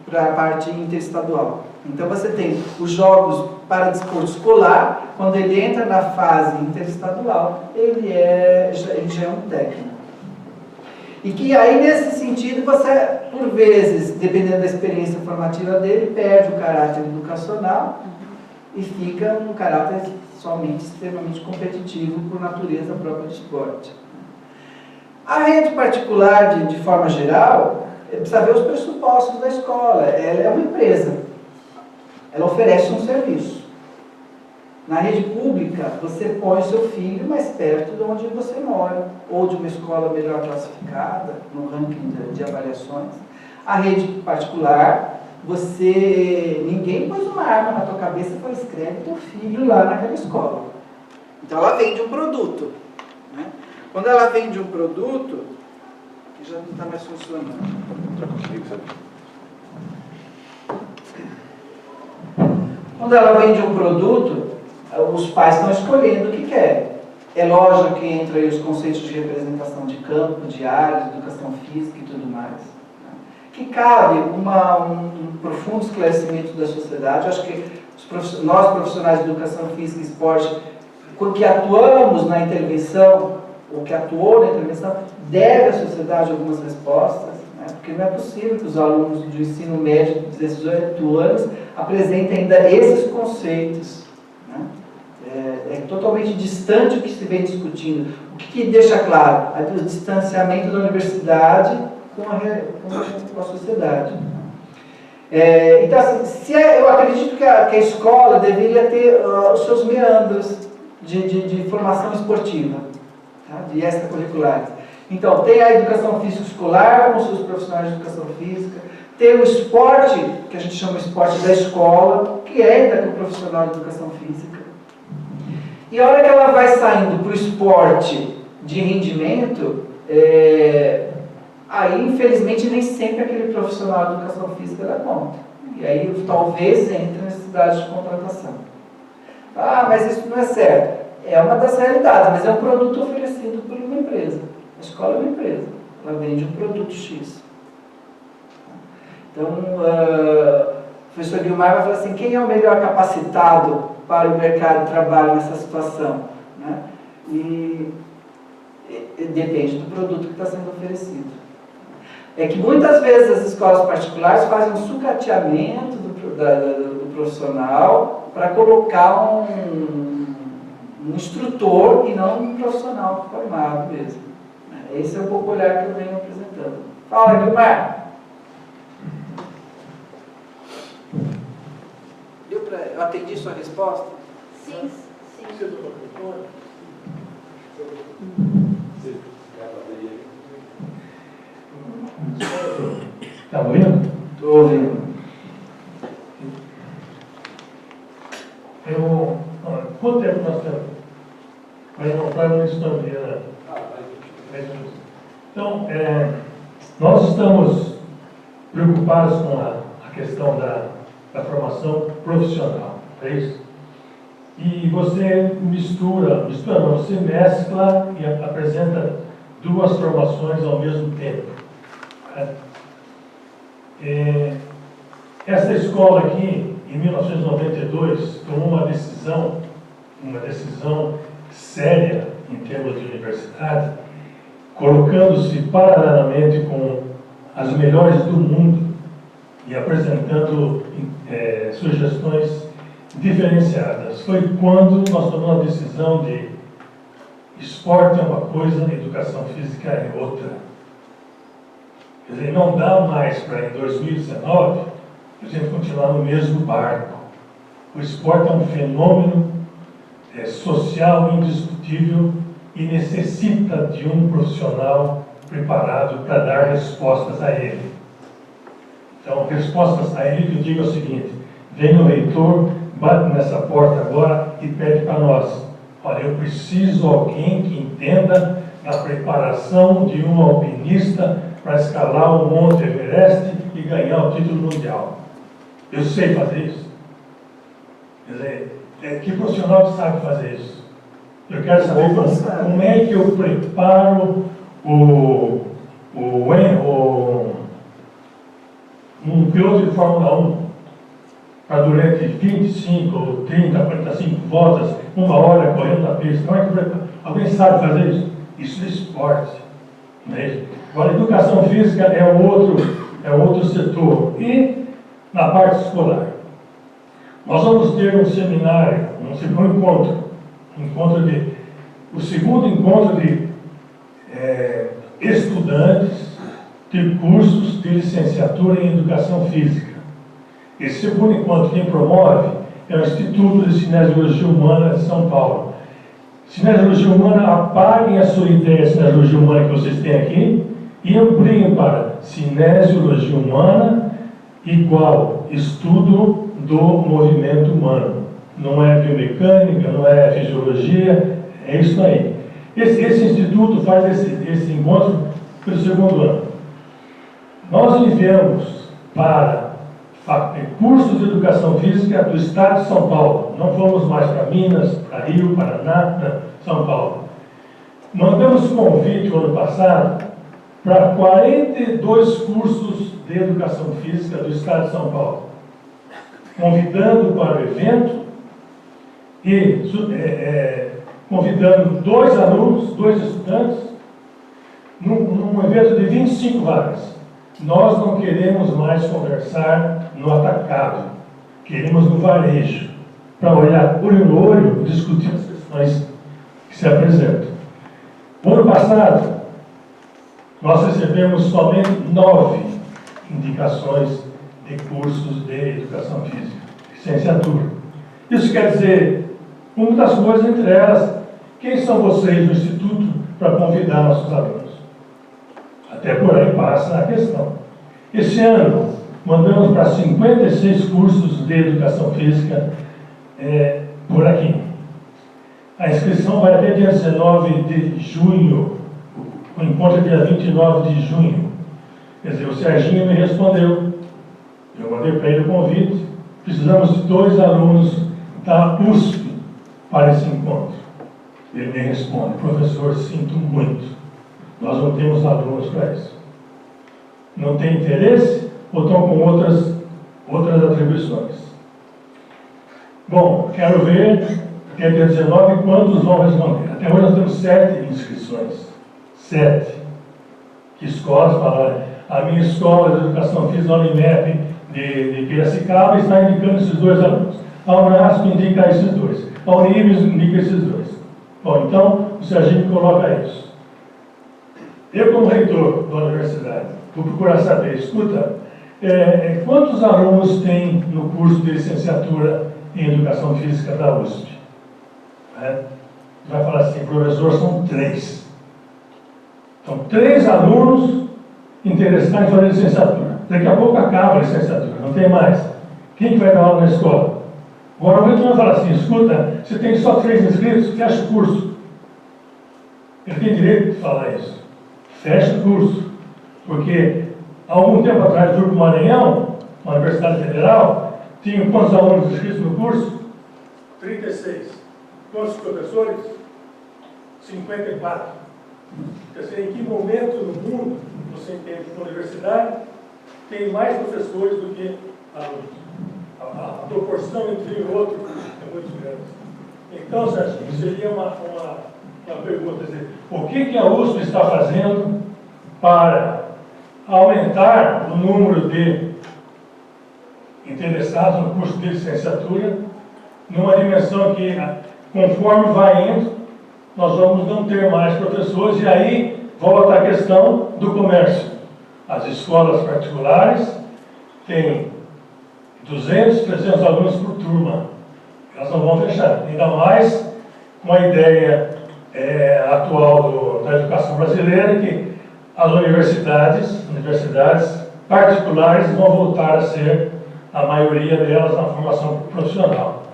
para a parte interestadual. Então você tem os jogos para desporto escolar, quando ele entra na fase interestadual, ele já é um técnico. E que aí, nesse sentido, você, por vezes, dependendo da experiência formativa dele, perde o caráter educacional e fica um caráter somente extremamente competitivo por natureza própria do esporte. A rede particular, de forma geral, precisa ver os pressupostos da escola. Ela é uma empresa. Ela oferece um serviço. Na rede pública, você põe o seu filho mais perto de onde você mora, ou de uma escola melhor classificada, no ranking de avaliações. A rede particular, ninguém pôs uma arma na tua cabeça e falou, escreve teu filho lá naquela escola. Então ela vende um produto. Né? Quando ela vende um produto, que já não está mais funcionando. Quando ela vende um produto, os pais estão escolhendo o que querem. É lógico que entra aí os conceitos de representação de campo, de áreas, de educação física e tudo mais. Né? Que cabe um profundo esclarecimento da sociedade. Eu acho que nós, profissionais de educação física e esporte, que atuamos na intervenção, ou que atuou na intervenção, deve à sociedade algumas respostas. Porque não é possível que os alunos do ensino médio de 18 anos apresentem ainda esses conceitos. Né? É totalmente distante o que se vem discutindo. O que deixa claro? O distanciamento da universidade com a sociedade. Então, assim, eu acredito que a escola deveria ter os seus meandros de formação esportiva, tá? De extracurriculares. Então, tem a educação física escolar, com os seus profissionais de educação física, tem o esporte, que a gente chama de esporte da escola, que é ainda com o profissional de educação física. E a hora que ela vai saindo para o esporte de rendimento, aí, infelizmente, nem sempre aquele profissional de educação física dá conta. E aí, talvez, entre a necessidade de contratação. Ah, mas isso não é certo. É uma das realidades, mas é um produto oferecido por uma empresa. A escola é uma empresa, ela vende um produto X. Então, o professor Guilmar vai falar assim, quem é o melhor capacitado para o mercado de trabalho nessa situação? Né? E depende do produto que está sendo oferecido. É que muitas vezes as escolas particulares fazem um sucateamento do profissional para colocar um instrutor e não um profissional formado mesmo. Esse é o pouco olhar que eu venho apresentando. Fala, Guilmar. Eu atendi sua resposta? Sim. Está ouvindo? Estou ouvindo. Quanto tempo nós temos? Mas não está no estande, né? Então, nós estamos preocupados com a questão da formação profissional, é isso? E você você mescla e apresenta duas formações ao mesmo tempo. Essa escola aqui, em 1992, tomou uma decisão séria em termos de universidade, colocando-se paralelamente com as melhores do mundo e apresentando sugestões diferenciadas. Foi quando nós tomamos a decisão de esporte é uma coisa, educação física é outra. Quer dizer, não dá mais para, em 2019, a gente continuar no mesmo barco. O esporte é um fenômeno social indiscutível e necessita de um profissional preparado para dar respostas a ele. Então, respostas a ele que eu digo é o seguinte: vem o reitor, bate nessa porta agora e pede para nós: olha, eu preciso de alguém que entenda na preparação de um alpinista para escalar o Monte Everest e ganhar o título mundial. Eu sei fazer isso. Quer dizer, que profissional que sabe fazer isso? Eu quero saber como é que eu preparo um piloto de Fórmula 1 para durante 25, 30, 45 voltas, 1 hora correndo na pista. Como é que prepara? Alguém sabe fazer isso? Isso é esporte. Não é isso? Agora, a educação física é outro setor. E na parte escolar? Nós vamos ter um seminário, o segundo encontro de estudantes de cursos de licenciatura em Educação Física. Esse segundo encontro, quem promove é o Instituto de Cinesiologia Humana de São Paulo. Cinesiologia Humana, apaguem a sua ideia de cinesiologia humana que vocês têm aqui e ampliem para Cinesiologia Humana igual estudo do movimento humano. Não é biomecânica, não é fisiologia, é isso aí. Esse instituto faz esse encontro pelo segundo ano. Nós enviamos para cursos de educação física do estado de São Paulo. Não fomos mais para Minas, para Rio, Paraná, não, São Paulo. Mandamos convite no ano passado para 42 cursos de educação física do estado de São Paulo, convidando para o evento e convidando 2 alunos, 2 estudantes, num evento de 25 vagas. Nós não queremos mais conversar no atacado, queremos no varejo, para olhar olho no olho e discutir as questões que se apresentam. No ano passado, nós recebemos somente 9 indicações de cursos de educação física, licenciatura. Isso quer dizer, muitas coisas, entre elas, quem são vocês no Instituto para convidar nossos alunos? Até por aí passa a questão. Esse ano, mandamos para 56 cursos de educação física por aqui. A inscrição vai até dia 19 de junho. O encontro é dia 29 de junho. Quer dizer, o Serginho me respondeu. Eu mandei para ele o convite. Precisamos de 2 alunos da USP para esse encontro. Ele me responde: professor, sinto muito. Nós não temos alunos para isso. Não tem interesse ou estão com outras atribuições? Bom, quero ver até dia 19 quantos vão responder. Até hoje nós temos 7 inscrições. 7. Que escolas falaram? A minha escola de educação física, a Unimep de Piracicaba, está indicando esses 2 alunos. A Unasp indica esses 2. A Unibis indica esses 2. Bom, então o Serginho coloca isso. Eu, como reitor da universidade, vou procurar saber, escuta, quantos alunos tem no curso de licenciatura em Educação Física da USP? Vai falar assim, professor, são 3. São 3 alunos interessados em fazer licenciatura. Daqui a pouco acaba a licenciatura, não tem mais. Quem que vai dar aula na escola? Agora o reitor vai falar assim, escuta, você tem só 3 inscritos, fecha o curso. Ele tem direito de falar isso. Fecha o curso. Porque há algum tempo atrás, eu fui para o Maranhão, uma universidade federal, tinha quantos alunos inscritos no curso? 36. Quantos professores? 54. Quer dizer, em que momento no mundo você entende que uma universidade tem mais professores do que alunos? A proporção entre um e outro é muito grande. Então, Serginho, seria uma pergunta, dizer, o que a USP está fazendo para aumentar o número de interessados no curso de licenciatura, numa dimensão que, conforme vai indo, nós vamos não ter mais professores, e aí volta a questão do comércio. As escolas particulares têm 200, 300 alunos por turma. Elas não vão fechar, ainda mais com a ideia atual da educação brasileira, que as universidades particulares vão voltar a ser a maioria delas na formação profissional.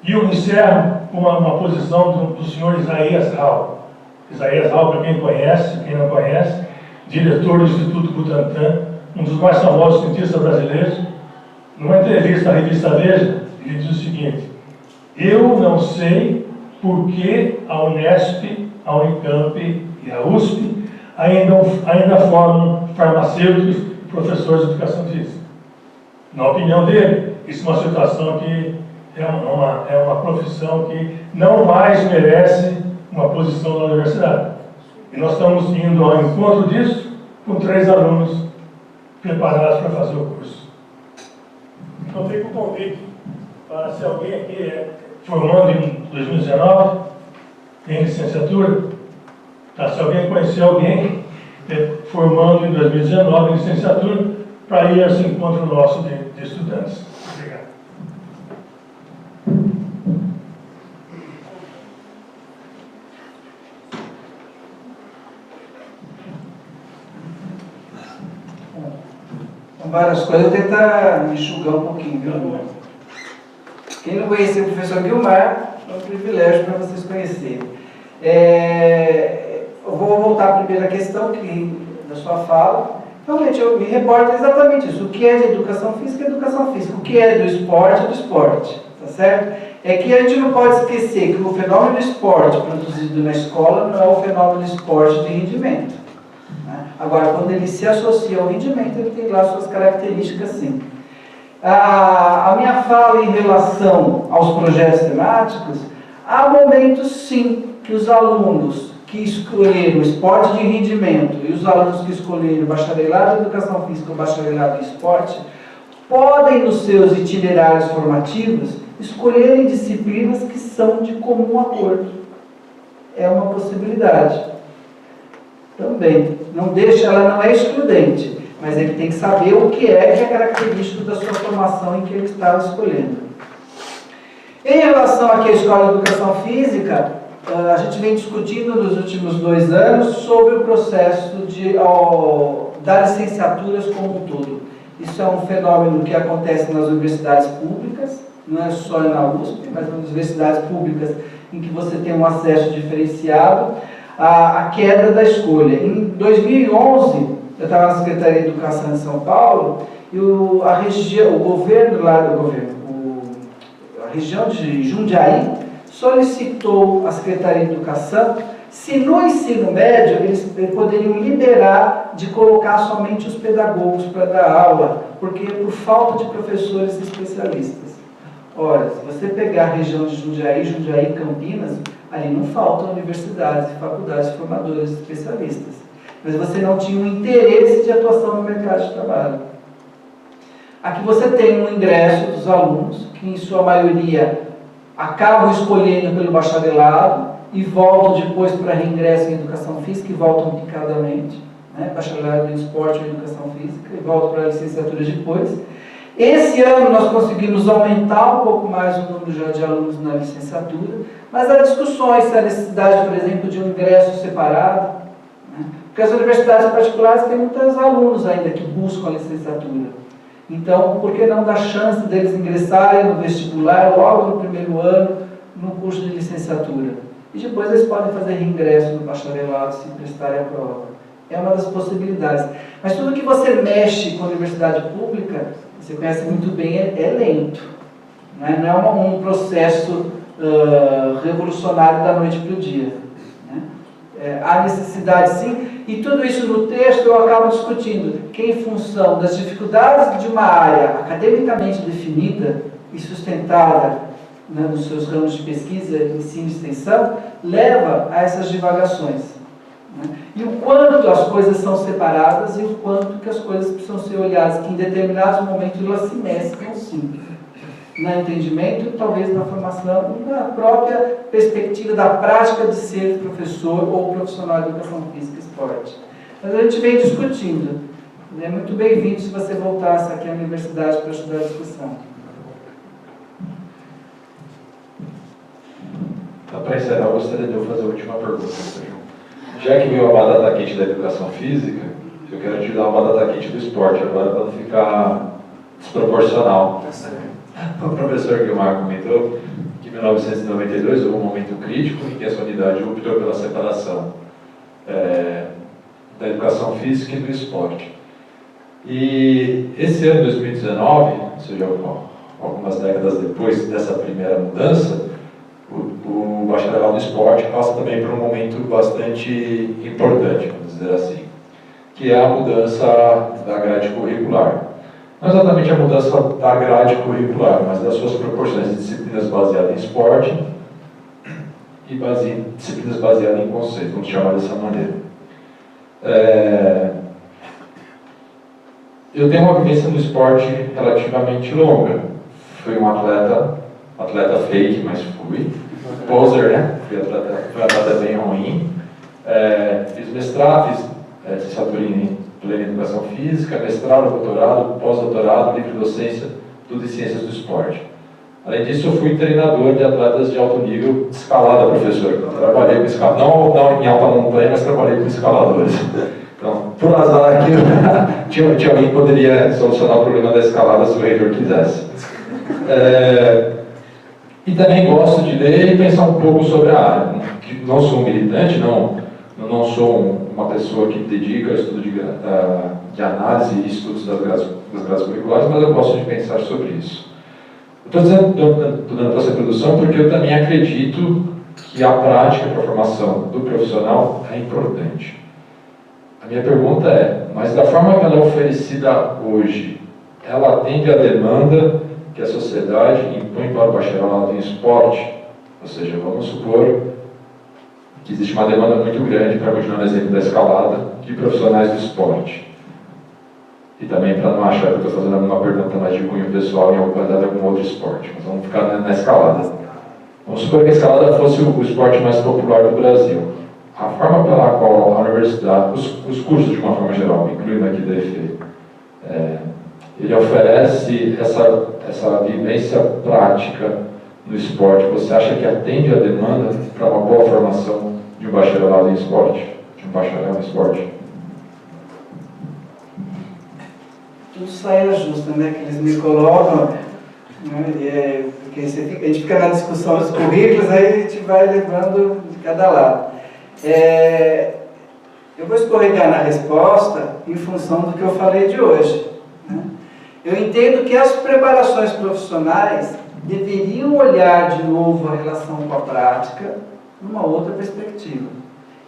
E eu encerro com uma posição do senhor Isaías Rau. Isaías Alba, quem conhece, quem não conhece, diretor do Instituto Butantan, um dos mais famosos cientistas brasileiros. Numa entrevista à revista Veja, ele diz o seguinte: eu não sei por que a Unesp, a Unicamp e a USP ainda formam farmacêuticos e professores de educação física. Na opinião dele, isso é uma situação que é uma profissão que não mais merece uma posição na universidade. E nós estamos indo ao encontro disso com 3 alunos preparados para fazer o curso. Então fica o convite para, se alguém aqui é formando em 2019, em licenciatura, tá? Se alguém conhecer alguém formando em 2019 em licenciatura, para ir a esse encontro nosso de estudantes. Obrigado. São várias coisas, eu vou tentar me enxugar um pouquinho, viu? Quem não conhecia o professor Guilmar, é um privilégio para vocês conhecerem. Eu vou voltar à primeira questão da sua fala. Realmente, eu me reporto exatamente isso. O que é de educação física é educação física. O que é do esporte é do esporte. Tá certo? É que a gente não pode esquecer que o fenômeno do esporte produzido na escola não é o fenômeno do esporte de rendimento. Né? Agora, quando ele se associa ao rendimento, ele tem lá suas características, sim. A minha fala em relação aos projetos temáticos, há momentos, sim, que os alunos que escolheram o esporte de rendimento e os alunos que escolheram o bacharelado em educação física ou bacharelado em esporte podem, nos seus itinerários formativos, escolherem disciplinas que são de comum acordo. É uma possibilidade. Também. Ela não é excludente, mas ele tem que saber o que é característico da sua formação em que ele está escolhendo. Em relação aqui à Escola de Educação Física, a gente vem discutindo nos últimos 2 anos sobre o processo das licenciaturas como um todo. Isso é um fenômeno que acontece nas universidades públicas, não é só na USP, mas nas universidades públicas em que você tem um acesso diferenciado, a queda da escolha. Em 2011, eu estava na Secretaria de Educação de São Paulo e a região de Jundiaí solicitou à Secretaria de Educação se no ensino médio eles poderiam liberar de colocar somente os pedagogos para dar aula, porque por falta de professores especialistas. Ora, se você pegar a região de Jundiaí e Campinas, ali não faltam universidades e faculdades formadoras especialistas. Mas você não tinha um interesse de atuação no mercado de trabalho. Aqui você tem um ingresso dos alunos, que em sua maioria acabam escolhendo pelo bacharelado e voltam depois para reingresso em educação física e voltam picadamente, né? Bacharelado em esporte ou educação física e voltam para a licenciatura depois. Esse ano nós conseguimos aumentar um pouco mais o número já de alunos na licenciatura, mas há discussões se a necessidade, por exemplo, de um ingresso separado, né? Porque as universidades particulares têm muitos alunos ainda que buscam a licenciatura. Então, por que não dar chance deles ingressarem no vestibular logo no primeiro ano no curso de licenciatura? E depois eles podem fazer reingresso no bacharelado se prestarem a prova. É uma das possibilidades. Mas tudo que você mexe com a universidade pública, você conhece muito bem, é lento. Não é um processo revolucionário da noite para o dia. Né? Há necessidade, sim. E tudo isso no texto eu acabo discutindo, que em função das dificuldades de uma área academicamente definida e sustentada, né, nos seus ramos de pesquisa, ensino e extensão, leva a essas divagações. Né? E o quanto as coisas são separadas e o quanto que as coisas precisam ser olhadas, que em determinados momentos elas se mesclam sim. No entendimento, talvez na formação, e na própria perspectiva da prática de ser professor ou profissional de educação física e esporte. Mas a gente vem discutindo. É muito bem-vindo se você voltasse aqui à universidade para ajudar a discussão. Então, para encerrar, eu gostaria de fazer a última pergunta. Já que veio a batata quente da educação física, eu quero te dar uma batata quente do esporte agora, para não ficar desproporcional. O professor Guilmar comentou que 1992, houve um momento crítico em que essa unidade optou pela separação da educação física e do esporte. E esse ano, 2019, ou seja, algumas décadas depois dessa primeira mudança, o bacharelado do esporte passa também por um momento bastante importante, vamos dizer assim, que é a mudança da grade curricular. Não exatamente a mudança da grade curricular, mas das suas proporções de disciplinas baseadas em esporte e disciplinas baseadas em conceito, vamos chamar dessa maneira. Eu tenho uma vivência no esporte relativamente longa. Fui um atleta fake, mas fui. Poser, né? Fui atleta bem ruim. Fiz mestrado, fiz licenciatura em plena educação física, mestrado, doutorado, pós-doutorado, livre docência, tudo em ciências do esporte. Além disso, eu fui treinador de atletas de alto nível, de escalada, professor. Eu trabalhei com escalada, não em alta montanha, mas trabalhei com escaladores. Então, por azar aqui, tinha alguém que poderia solucionar o problema da escalada se o reitor quisesse. E também gosto de ler e pensar um pouco sobre a área. Não sou um militante, não sou uma pessoa que dedica ao estudo de análise e estudos das grades curriculares, mas eu gosto de pensar sobre isso. Estou dando para essa introdução porque eu também acredito que a prática para a formação do profissional é importante. A minha pergunta é, mas da forma que ela é oferecida hoje, ela atende à demanda que a sociedade impõe para o bacharelado em esporte? Ou seja, vamos supor que existe uma demanda muito grande, para continuar no exemplo da escalada, de profissionais do esporte. E também para não achar que eu estou fazendo uma pergunta mais de cunho pessoal em algum outro esporte, mas vamos ficar na escalada. Vamos supor que a escalada fosse o esporte mais popular do Brasil. A forma pela qual a universidade, os cursos de uma forma geral, incluindo aqui da EFE, ele oferece essa vivência prática no esporte, você acha que atende a demanda para uma boa formação de um bacharelado em esporte? De um bacharel em esporte? Tudo saia justa, né? Que eles me colocam, né? Porque a gente fica na discussão dos currículos, aí a gente vai levando de cada lado. Eu vou escorregar na resposta em função do que eu falei de hoje, né? Eu entendo que as preparações profissionais deveriam olhar de novo a relação com a prática numa outra perspectiva.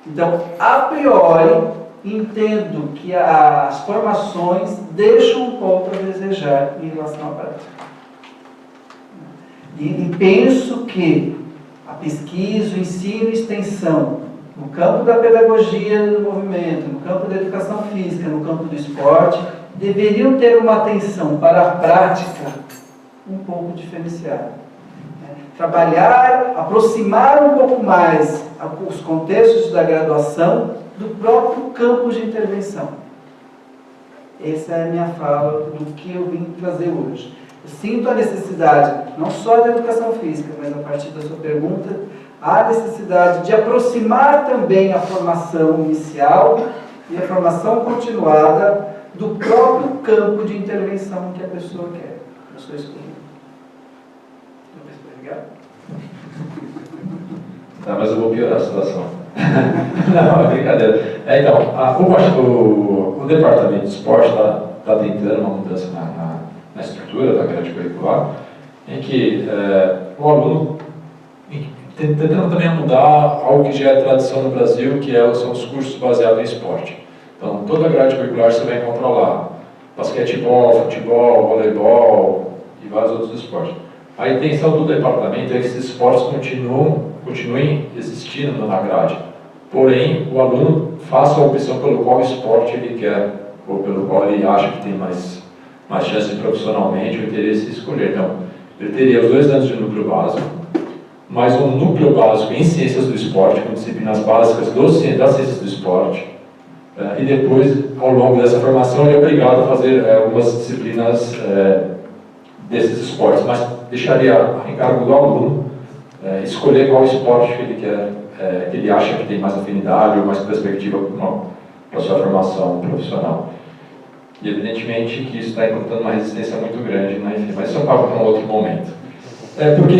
Então, a priori, entendo que as formações deixam um pouco a desejar em relação à prática. E penso que a pesquisa, o ensino e extensão, no campo da pedagogia do movimento, no campo da educação física, no campo do esporte, deveriam ter uma atenção para a prática um pouco diferenciada. Trabalhar, aproximar um pouco mais os contextos da graduação do próprio campo de intervenção. Essa é a minha fala do que eu vim trazer hoje. Eu sinto a necessidade, não só da educação física, mas a partir da sua pergunta, a necessidade de aproximar também a formação inicial e a formação continuada do próprio campo de intervenção que a pessoa quer, a pessoa escolhida. Tá, mas eu vou piorar a situação. Não, é brincadeira. Então, o departamento de esporte está tentando uma mudança na estrutura da grade curricular, em que o aluno tentando também mudar algo que já é tradição no Brasil, que são os cursos baseados em esporte. Então, toda a grade curricular você vai encontrar lá basquetebol, futebol, voleibol e vários outros esportes. A intenção do departamento é que esses esportes continuem existindo na grade. Porém, o aluno faça a opção pelo qual esporte ele quer, ou pelo qual ele acha que tem mais chance profissionalmente, o interesse de escolher. Então, ele teria os 2 anos de núcleo básico, mais um núcleo básico em ciências do esporte, com disciplinas básicas das ciências do esporte. E depois, ao longo dessa formação, ele é obrigado a fazer algumas disciplinas desses esportes, mas deixaria a encargo do aluno escolher qual esporte que ele quer, que ele acha que tem mais afinidade ou mais perspectiva para a sua formação profissional. E evidentemente que isso está encontrando uma resistência muito grande na EFE, mas isso é um papo para um outro momento. Por que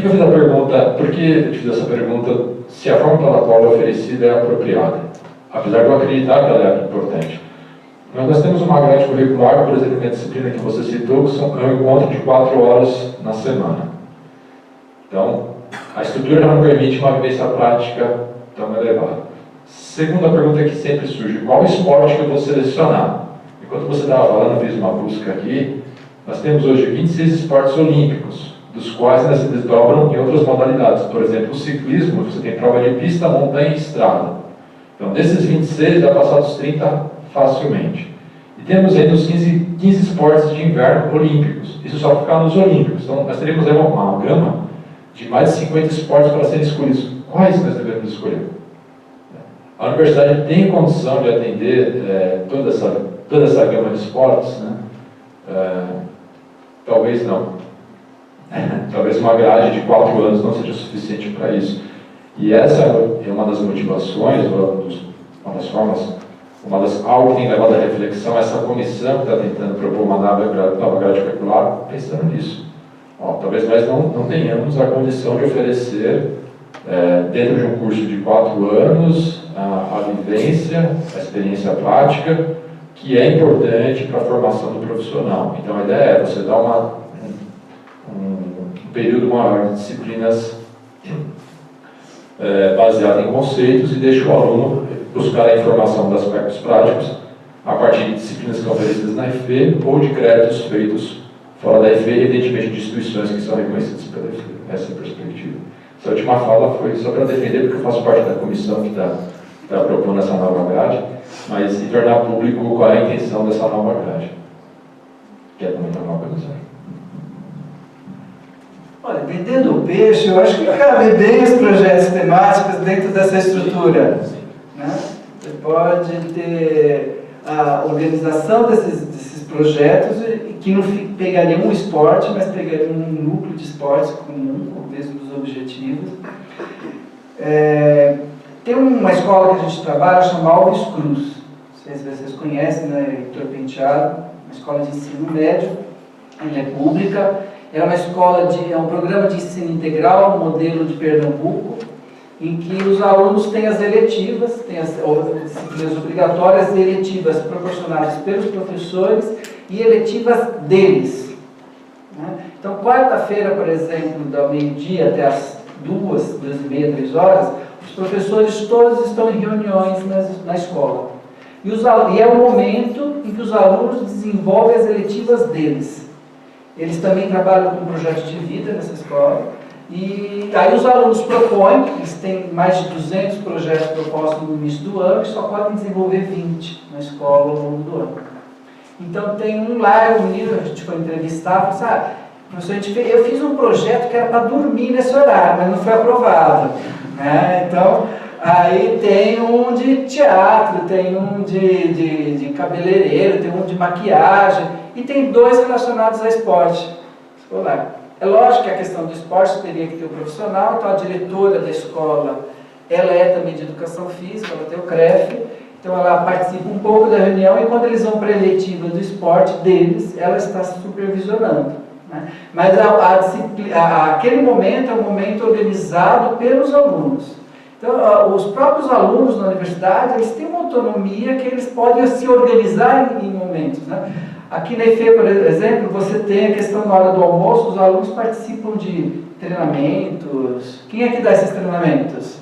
eu fiz a pergunta? Por que eu fiz essa pergunta se a forma pela qual é oferecida é apropriada? Apesar de eu acreditar que ela é importante. Nós temos uma grade curricular, por exemplo, a disciplina que você citou, que é um encontro de 4 horas na semana. Então, a estrutura já não permite uma vivência prática tão elevada. Segunda pergunta que sempre surge: qual esporte que eu vou selecionar? Enquanto você estava falando, eu fiz uma busca aqui. Nós temos hoje 26 esportes olímpicos, dos quais ainda se desdobram em outras modalidades. Por exemplo, o ciclismo, você tem prova de pista, montanha e estrada. Então, desses 26, já passados 30 facilmente. E temos ainda os 15 esportes de inverno olímpicos. Isso só ficar nos olímpicos. Então, nós teríamos aí uma gama de mais de 50 esportes para serem escolhidos. Quais nós devemos escolher? A universidade tem condição de atender toda essa gama de esportes, né? Talvez não. Talvez uma grade de 4 anos não seja suficiente para isso. E essa é uma das motivações, algo que tem levado à reflexão, essa comissão que está tentando propor uma nova grade curricular, pensando nisso. Talvez nós não tenhamos a condição de oferecer, dentro de um curso de 4 anos, a vivência, a experiência prática, que é importante para a formação do profissional. Então a ideia é você dar um período maior de disciplinas baseado em conceitos e deixa o aluno buscar a informação dos aspectos práticos a partir de disciplinas que são oferecidas na EFE ou de créditos feitos fora da EFE, evidentemente de instituições que são reconhecidas pela EFE. Essa é a perspectiva. Essa última fala foi só para defender, porque eu faço parte da comissão que está propondo essa nova grade, mas e tornar público qual é a intenção dessa nova grade. Quer comentar alguma coisa? Olha, vendendo o peixe, eu acho que cabe bem os projetos temáticos dentro dessa estrutura. Né? Você pode ter a organização desses projetos que não pegaria um esporte, mas pegaria um núcleo de esportes comum, com os mesmos objetivos. Tem uma escola que a gente trabalha, chama Alves Cruz. Não sei se vocês conhecem, né? Heitor Penteado, uma escola de ensino médio, ela é pública. É uma escola é um programa de ensino integral, modelo de Pernambuco, em que os alunos têm as eletivas, têm as disciplinas obrigatórias e eletivas proporcionadas pelos professores e eletivas deles. Né? Então, quarta-feira, por exemplo, do meio-dia até as 2h30, 3h, os professores todos estão em reuniões na escola. E é o momento em que os alunos desenvolvem as eletivas deles. Eles também trabalham com projetos de vida nessa escola. E aí os alunos propõem, eles têm mais de 200 projetos propostos no início do ano, e só podem desenvolver 20 na escola ao longo do ano. Então tem um lá, um menino, a gente foi entrevistar, falou assim, professor, eu fiz um projeto que era para dormir nesse horário, mas não foi aprovado. Né? Então, aí tem um de teatro, tem um de cabeleireiro, tem um de maquiagem, e tem 2 relacionados a esporte escolar. É lógico que a questão do esporte teria que ter o profissional, então a diretora da escola, ela é também de educação física, ela tem o CREF, então ela participa um pouco da reunião e quando eles vão para a eletiva do esporte deles, ela está supervisionando. Né? Mas aquele momento é um momento organizado pelos alunos. Então, os próprios alunos na universidade, eles têm uma autonomia que eles podem se organizar em momentos. Né? Aqui na EFE, por exemplo, você tem a questão na hora do almoço, os alunos participam de treinamentos. Quem é que dá esses treinamentos?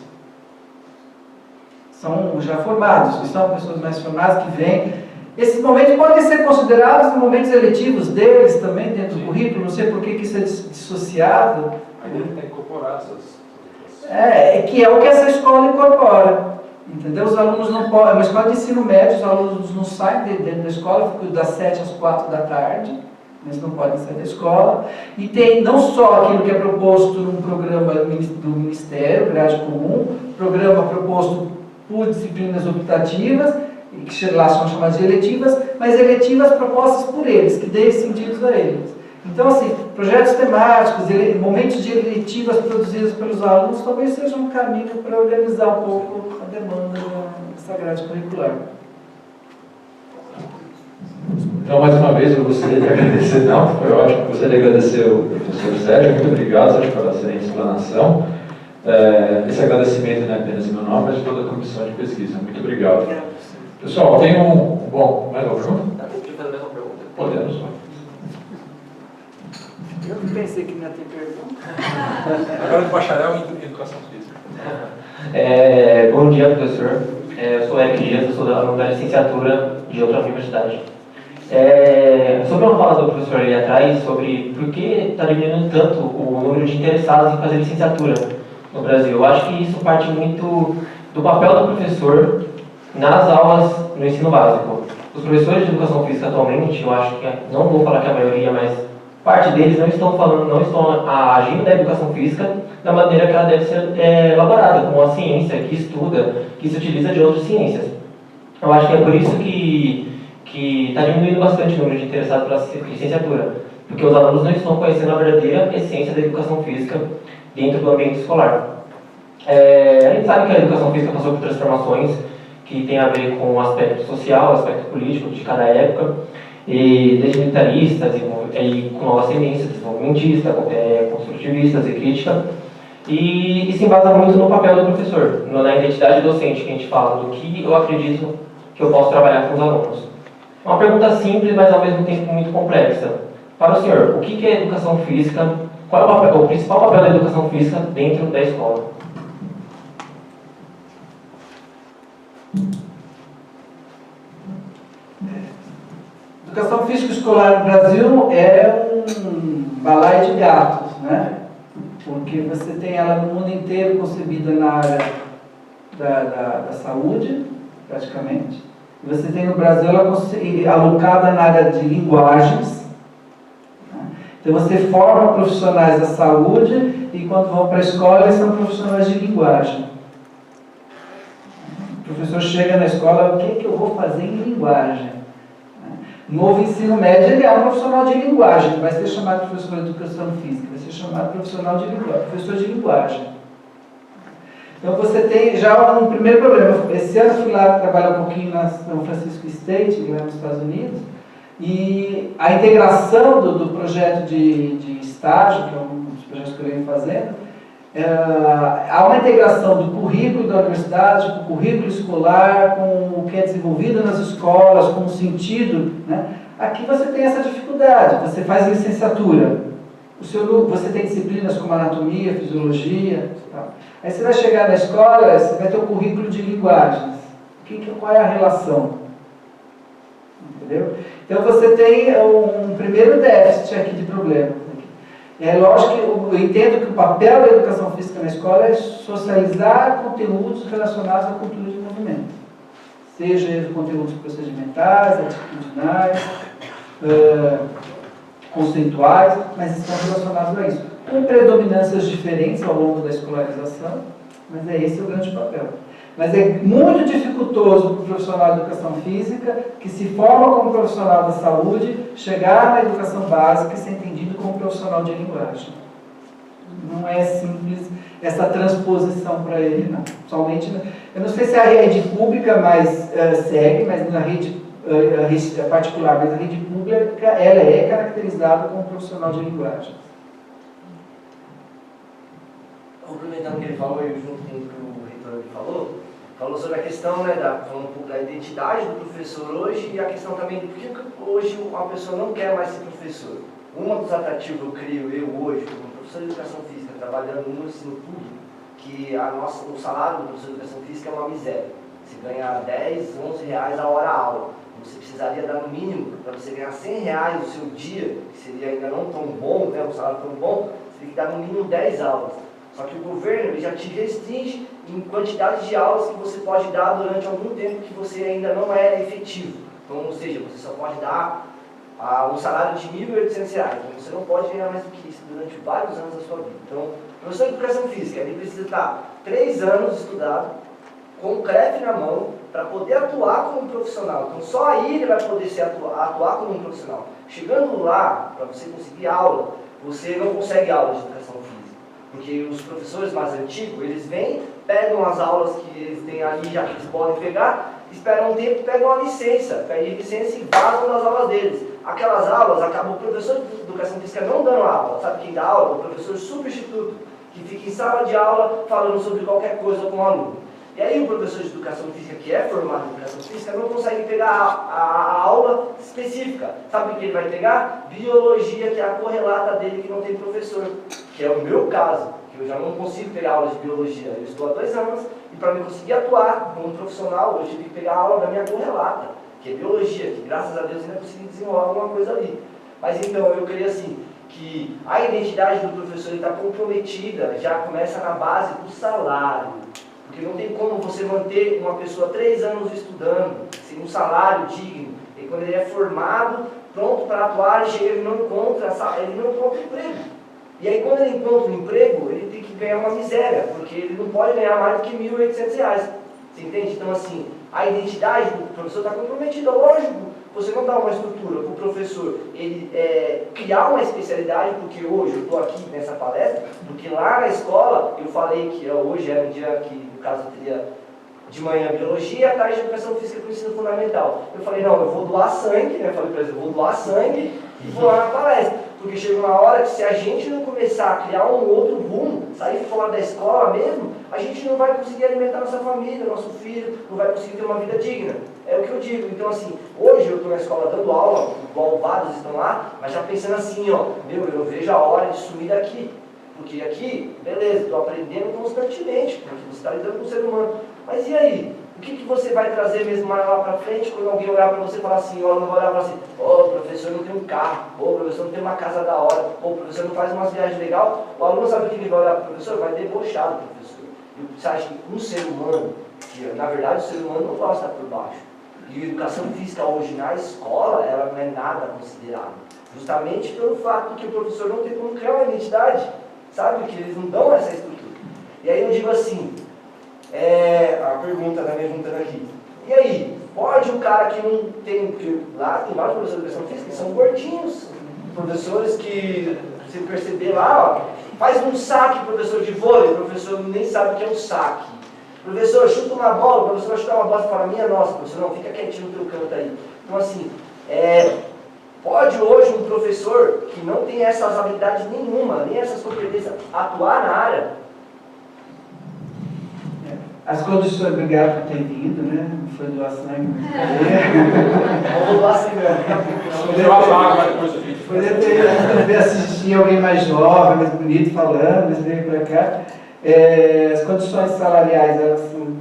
São já formados, são pessoas mais formadas que vêm. Esses momentos podem ser considerados momentos eletivos deles também dentro do currículo, não sei por que isso é dissociado. Ainda tem que incorporar essas... que é o que essa escola incorpora. Entendeu? Os alunos não podem, é uma escola de ensino médio, os alunos não saem dentro da escola, ficam das 7 às 4 da tarde, eles não podem sair da escola. E tem não só aquilo que é proposto num programa do Ministério, grade comum, programa proposto por disciplinas optativas, que lá são chamadas de eletivas, mas eletivas propostas por eles, que deem sentido a eles. Então, assim, projetos temáticos, momentos de eletivas produzidos pelos alunos, talvez seja um caminho para organizar um pouco a demanda dessa grade curricular. Então, mais uma vez, eu gostaria de agradecer, não, foi ótimo, eu gostaria de agradecer o professor Sérgio, muito obrigado, Sérgio, pela excelente explanação. Esse agradecimento não é apenas em meu nome, mas de toda a comissão de pesquisa. Muito obrigado. Pessoal, tem bom, mais alguma pergunta? Deixa eu fazer a mesma pergunta. Podemos. Eu que pensei que não ia ter pergunta. Agora o bacharel em educação física. Bom dia, professor. Eu sou Eric Dias, eu sou aluno da licenciatura de outra universidade. Sobre uma fala do professor ali atrás, sobre por que está diminuindo tanto o número de interessados em fazer licenciatura no Brasil. Eu acho que isso parte muito do papel do professor nas aulas no ensino básico. Os professores de educação física atualmente, eu acho que, não vou falar que a maioria, mas parte deles não estão agindo na educação física da maneira que ela deve ser elaborada, como a ciência que estuda, que se utiliza de outras ciências. Eu acho que é por isso que está diminuindo bastante o número de interessados pela licenciatura, porque os alunos não estão conhecendo a verdadeira essência da educação física dentro do ambiente escolar. A gente sabe que a educação física passou por transformações que tem a ver com o aspecto social, o aspecto político de cada época, e desde militaristas e com novas tendências, desenvolvimentistas, construtivistas e crítica, e se embasa muito no papel do professor, na identidade docente que a gente fala, do que eu acredito que eu posso trabalhar com os alunos. Uma pergunta simples, mas ao mesmo tempo muito complexa. Para o senhor, o que é educação física? Qual é o principal papel da educação física dentro da escola? Educação física escolar no Brasil é um balaio de gatos, né? Porque você tem ela no mundo inteiro concebida na área da saúde, praticamente. E você tem no Brasil ela alocada na área de linguagens. Né? Então você forma profissionais da saúde e quando vão para a escola eles são profissionais de linguagem. O professor chega na escola, o que é que eu vou fazer em linguagem? Novo ensino médio, ele é um profissional de linguagem, não vai ser chamado de professor de educação física, vai ser chamado de profissional de linguagem, professor de linguagem. Então você tem já um primeiro problema. Esse ano eu fui lá trabalhar um pouquinho na São Francisco State, lá nos Estados Unidos, e a integração do projeto de estágio, que é um dos projetos que eu venho fazendo, há uma integração do currículo da universidade, com o currículo escolar, com o que é desenvolvido nas escolas, com o sentido, né? Aqui você tem essa dificuldade, você faz licenciatura, você tem disciplinas como anatomia, fisiologia, tal. Aí você vai chegar na escola, você vai ter o currículo de linguagens. Qual é a relação? Entendeu? Então você tem um primeiro déficit aqui de problema. É lógico que eu entendo que o papel da educação física na escola é socializar conteúdos relacionados à cultura de movimento. Seja conteúdos procedimentais, atitudinais, conceituais, mas estão relacionados a isso. Com predominâncias diferentes ao longo da escolarização, mas esse o grande papel. Mas é muito dificultoso para o profissional de educação física, que se forma como profissional da saúde, chegar na educação básica e ser entendido como profissional de linguagem. Não é simples essa transposição para ele, não. Somente, eu não sei se a rede pública mais segue, mas na rede particular, mas a rede pública, ela é caracterizada como profissional de linguagem. Complementando o que ele falou, e junto com o que o reitor falou sobre a questão, né, falando um pouco da identidade do professor hoje e a questão também de por que hoje uma pessoa não quer mais ser professor. Um dos atrativos eu creio hoje, como professor de educação física, trabalhando no ensino público, que o salário do professor de educação física é uma miséria. Você ganha 10, 11 reais a hora aula. Você precisaria dar no mínimo, para você ganhar 100 reais o seu dia, que seria ainda não tão bom, né, um salário tão bom, você tem que dar no mínimo 10 aulas. Só que o governo ele já te restringe em quantidade de aulas que você pode dar durante algum tempo que você ainda não é efetivo. Então, ou seja, você só pode dar um salário de R$ 1.800. Então, você não pode ganhar mais do que isso durante vários anos da sua vida. Então, o professor de educação física, ele precisa estar 3 anos estudado, com o CREF na mão, para poder atuar como profissional. Então, só aí ele vai poder atuar como um profissional. Chegando lá, para você conseguir aula, você não consegue aula de educação física. Porque os professores mais antigos, eles vêm, pegam as aulas que eles têm ali, já que eles podem pegar, esperam um tempo, pegam uma licença, pedem licença e vazam das aulas deles. Aquelas aulas, acaba o professor de educação física não dando aula. Sabe quem dá aula? O professor substituto, que fica em sala de aula falando sobre qualquer coisa com o aluno. E aí o professor de educação física, que é formado em educação física, não consegue pegar a aula específica. Sabe o que ele vai pegar? Biologia, que é a correlata dele que não tem professor. Que é o meu caso, que eu já não consigo pegar aula de biologia. Eu estou há 2 anos e para mim conseguir atuar como profissional, eu tive que pegar a aula da minha correlata, que é biologia, que graças a Deus ainda consegui desenrolar alguma coisa ali. Mas então, eu queria assim, que a identidade do professor está comprometida, já começa na base do salário. Porque não tem como você manter uma pessoa 3 anos estudando, sem um salário digno. E quando ele é formado, pronto para atuar, ele chega, ele não encontra emprego. E aí quando ele encontra um emprego, ele tem que ganhar uma miséria, porque ele não pode ganhar mais do que R$ 1.800. Você entende? Então assim, a identidade do professor está comprometida, lógico. Você não dá uma estrutura para o professor ele criar uma especialidade, porque hoje eu estou aqui nessa palestra, porque lá na escola eu falei que hoje era um dia que, no caso, eu teria de manhã biologia e à tarde educação física para o ensino fundamental. Eu falei, não, eu vou doar sangue, né? Eu falei para eles, eu vou doar sangue e vou lá na palestra. Porque chega uma hora que se a gente não começar a criar um outro rumo, sair fora da escola mesmo, a gente não vai conseguir alimentar nossa família, nosso filho, não vai conseguir ter uma vida digna. É o que eu digo. Então assim, hoje eu estou na escola dando aula, igual vários estão lá, mas já pensando assim, ó, eu vejo a hora de sumir daqui. Porque aqui, beleza, estou aprendendo constantemente, porque você está lidando com o ser humano. Mas e aí? O que você vai trazer mesmo mais lá para frente, quando alguém olhar para você e falar assim, o aluno vai olhar para você, o professor não tem um carro, o professor não tem uma casa da hora, o professor não faz umas viagens legais, o aluno sabe o que ele vai olhar para o professor? Vai debochar do professor. E você acha que um ser humano, que na verdade o ser humano não gosta por baixo, e a educação física hoje na escola, ela não é nada considerada. Justamente pelo fato que o professor não tem como criar uma identidade, sabe? Que eles não dão essa estrutura. E aí eu digo assim, a pergunta da minha juntando aqui. E aí, pode um cara que não tem, porque lá tem vários professores de educação física que são gordinhos, professores que, se perceber lá, ó, faz um saque, professor de vôlei, o professor nem sabe o que é um saque. Professor, chuta uma bola, o professor vai chutar uma bola e fala, minha nossa, professor, não, fica quietinho no teu canto aí. Então assim, pode hoje um professor que não tem essas habilidades nenhuma, nem essas competências, atuar na área? As condições, obrigado por ter vindo, né? Não foi doar sangue, Não vou doar sangue, Poderia assistir alguém mais jovem, mais bonito falando, mas veio para cá. As condições salariais, elas são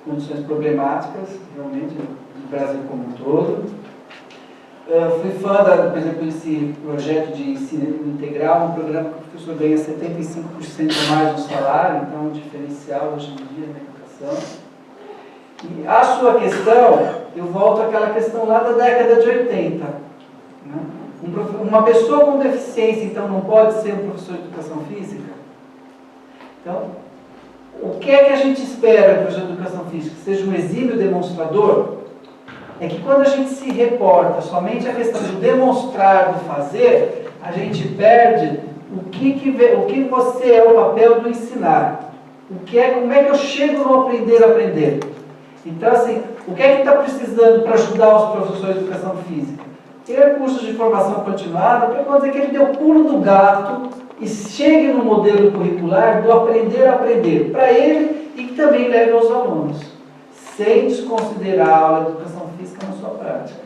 condições problemáticas, realmente, no Brasil como um todo. Fui fã, por exemplo, desse projeto de ensino integral, um programa que o professor ganha 75% a mais no salário, então é um diferencial hoje em dia na educação. E a sua questão, eu volto àquela questão lá da década de 80. Né? Uma pessoa com deficiência, então, não pode ser um professor de educação física? Então, o que é que a gente espera do professor de educação física? Que seja um exímio demonstrador? É que quando a gente se reporta somente a questão do demonstrar, do fazer, a gente perde o que você é o papel do ensinar. Como é que eu chego no aprender a aprender? Então, assim, o que é que está precisando para ajudar os professores de educação física? Ter cursos de formação continuada, para quando dizer que ele dê o pulo do gato e chegue no modelo curricular do aprender a aprender, para ele e que também leve aos alunos, sem desconsiderar a aula de educação física na sua prática,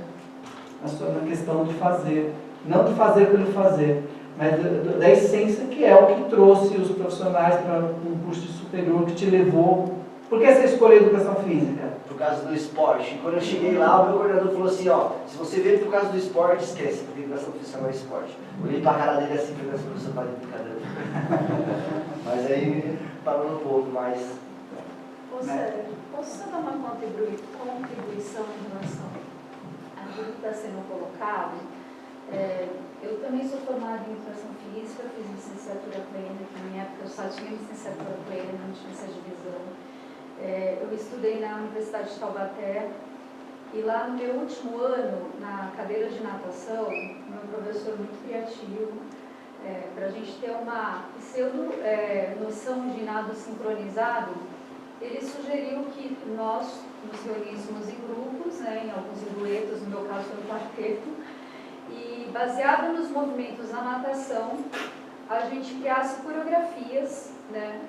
na questão de fazer, não de fazer pelo fazer, mas da essência que é o que trouxe os profissionais para um curso superior que te levou. Por que você escolheu educação física? Por causa do esporte. Quando eu cheguei lá, o meu coordenador falou assim, ó, se você veio por causa do esporte, esquece, porque educação física não é esporte. Olhei pra cara dele assim, falei, professor, para de brincadeira. Mas aí, falando um pouco mais... Sérgio, posso só dar uma contribuição em relação àquilo que está sendo colocado? Eu também sou formada em educação física, fiz licenciatura plena, que na minha época eu só tinha licenciatura plena, não tinha essa divisão. Eu estudei na Universidade de Taubaté e lá no meu último ano, na cadeira de natação, meu professor muito criativo, para a gente ter uma pseudo noção de nado sincronizado, ele sugeriu que nós nos reuníssemos em grupos, né, em alguns duetos, no meu caso foi um quarteto, e baseado nos movimentos da natação, a gente criasse coreografias, né,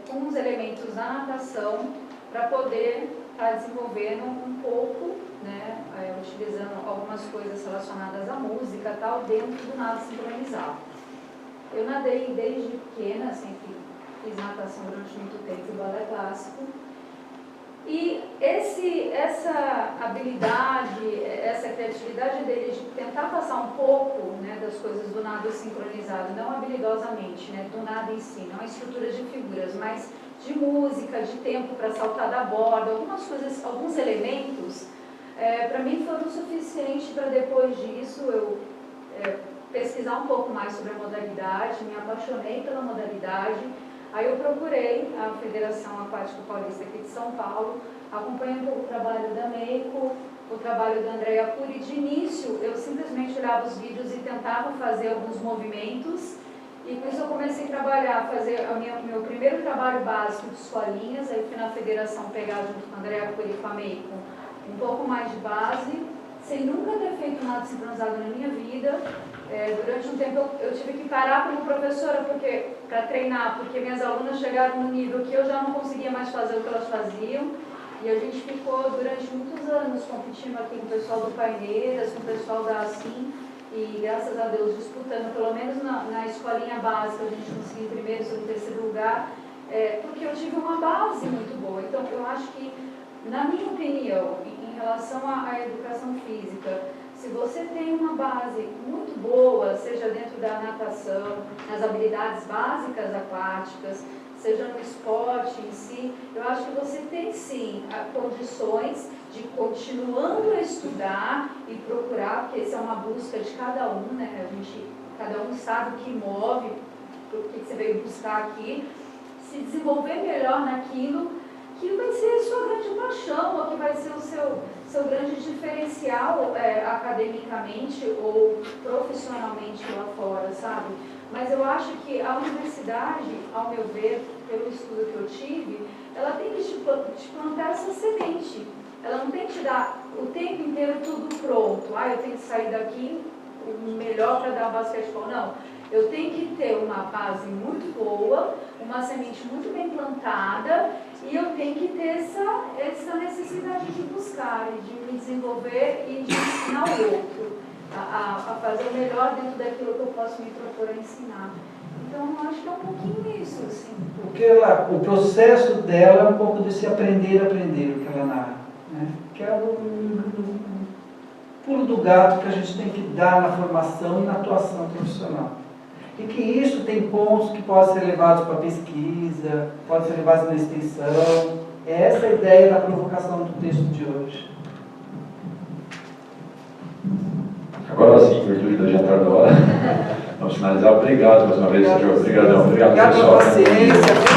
com os elementos da natação, para poder estar desenvolvendo um pouco, né, utilizando algumas coisas relacionadas à música e tal, dentro do nado sincronizado. Eu nadei desde pequena, sempre fiz natação durante muito tempo, balé clássico. E essa habilidade, essa criatividade dele de tentar passar um pouco, né, das coisas do nado sincronizado, não habilidosamente, né, do nado em si, não a estrutura de figuras, mas de música, de tempo para saltar da borda, algumas coisas, alguns elementos, para mim foram suficientes para depois disso eu pesquisar um pouco mais sobre a modalidade, me apaixonei pela modalidade. Aí eu procurei a Federação Aquática Paulista aqui de São Paulo, acompanhei um pouco o trabalho da Meiko, o trabalho da Andrea Cury. De início, eu simplesmente olhava os vídeos e tentava fazer alguns movimentos, e com isso eu comecei a trabalhar, fazer o meu primeiro trabalho básico de escolinhas, aí fui na Federação pegar junto com a Andrea Cury e com a Meiko um pouco mais de base, sem nunca ter feito nada sincronizado na minha vida. Durante um tempo eu tive que parar como professora para treinar, porque minhas alunas chegaram no nível que eu já não conseguia mais fazer o que elas faziam, e a gente ficou durante muitos anos competindo aqui com o pessoal do Paineiras, com o pessoal da Assim, e graças a Deus disputando, pelo menos na escolinha básica, a gente conseguiu em primeiro, segundo, terceiro lugar, porque eu tive uma base muito boa. Então eu acho que, na minha opinião, em relação à educação física, se você tem uma base muito boa, seja dentro da natação, nas habilidades básicas aquáticas, seja no esporte em si, eu acho que você tem sim condições de, continuando a estudar e procurar, porque essa é uma busca de cada um, né? Cada um sabe o que move, o que você veio buscar aqui, se desenvolver melhor naquilo que vai ser a sua grande paixão, ou que vai ser o seu grande diferencial academicamente ou profissionalmente lá fora, sabe? Mas eu acho que a universidade, ao meu ver, pelo estudo que eu tive, ela tem que te plantar essa semente. Ela não tem que te dar o tempo inteiro tudo pronto. Eu tenho que sair daqui o melhor para dar basquetebol. Não. Eu tenho que ter uma base muito boa, uma semente muito bem plantada, e eu tenho que ter essa necessidade de buscar, de me desenvolver e de ensinar o outro a fazer o melhor dentro daquilo que eu posso me propor a ensinar. Então, eu acho que é um pouquinho isso, assim. Porque o processo dela é um pouco desse aprender o que ela narra, né? Que é o pulo do gato que a gente tem que dar na formação e na atuação profissional. E que isso tem pontos que podem ser levados para pesquisa, podem ser levados na extensão. Essa é a ideia da provocação do texto de hoje. Agora sim, em virtude da jantar da hora, vamos finalizar. Obrigado mais uma vez, Sérgio. Obrigado, obrigado pela paciência.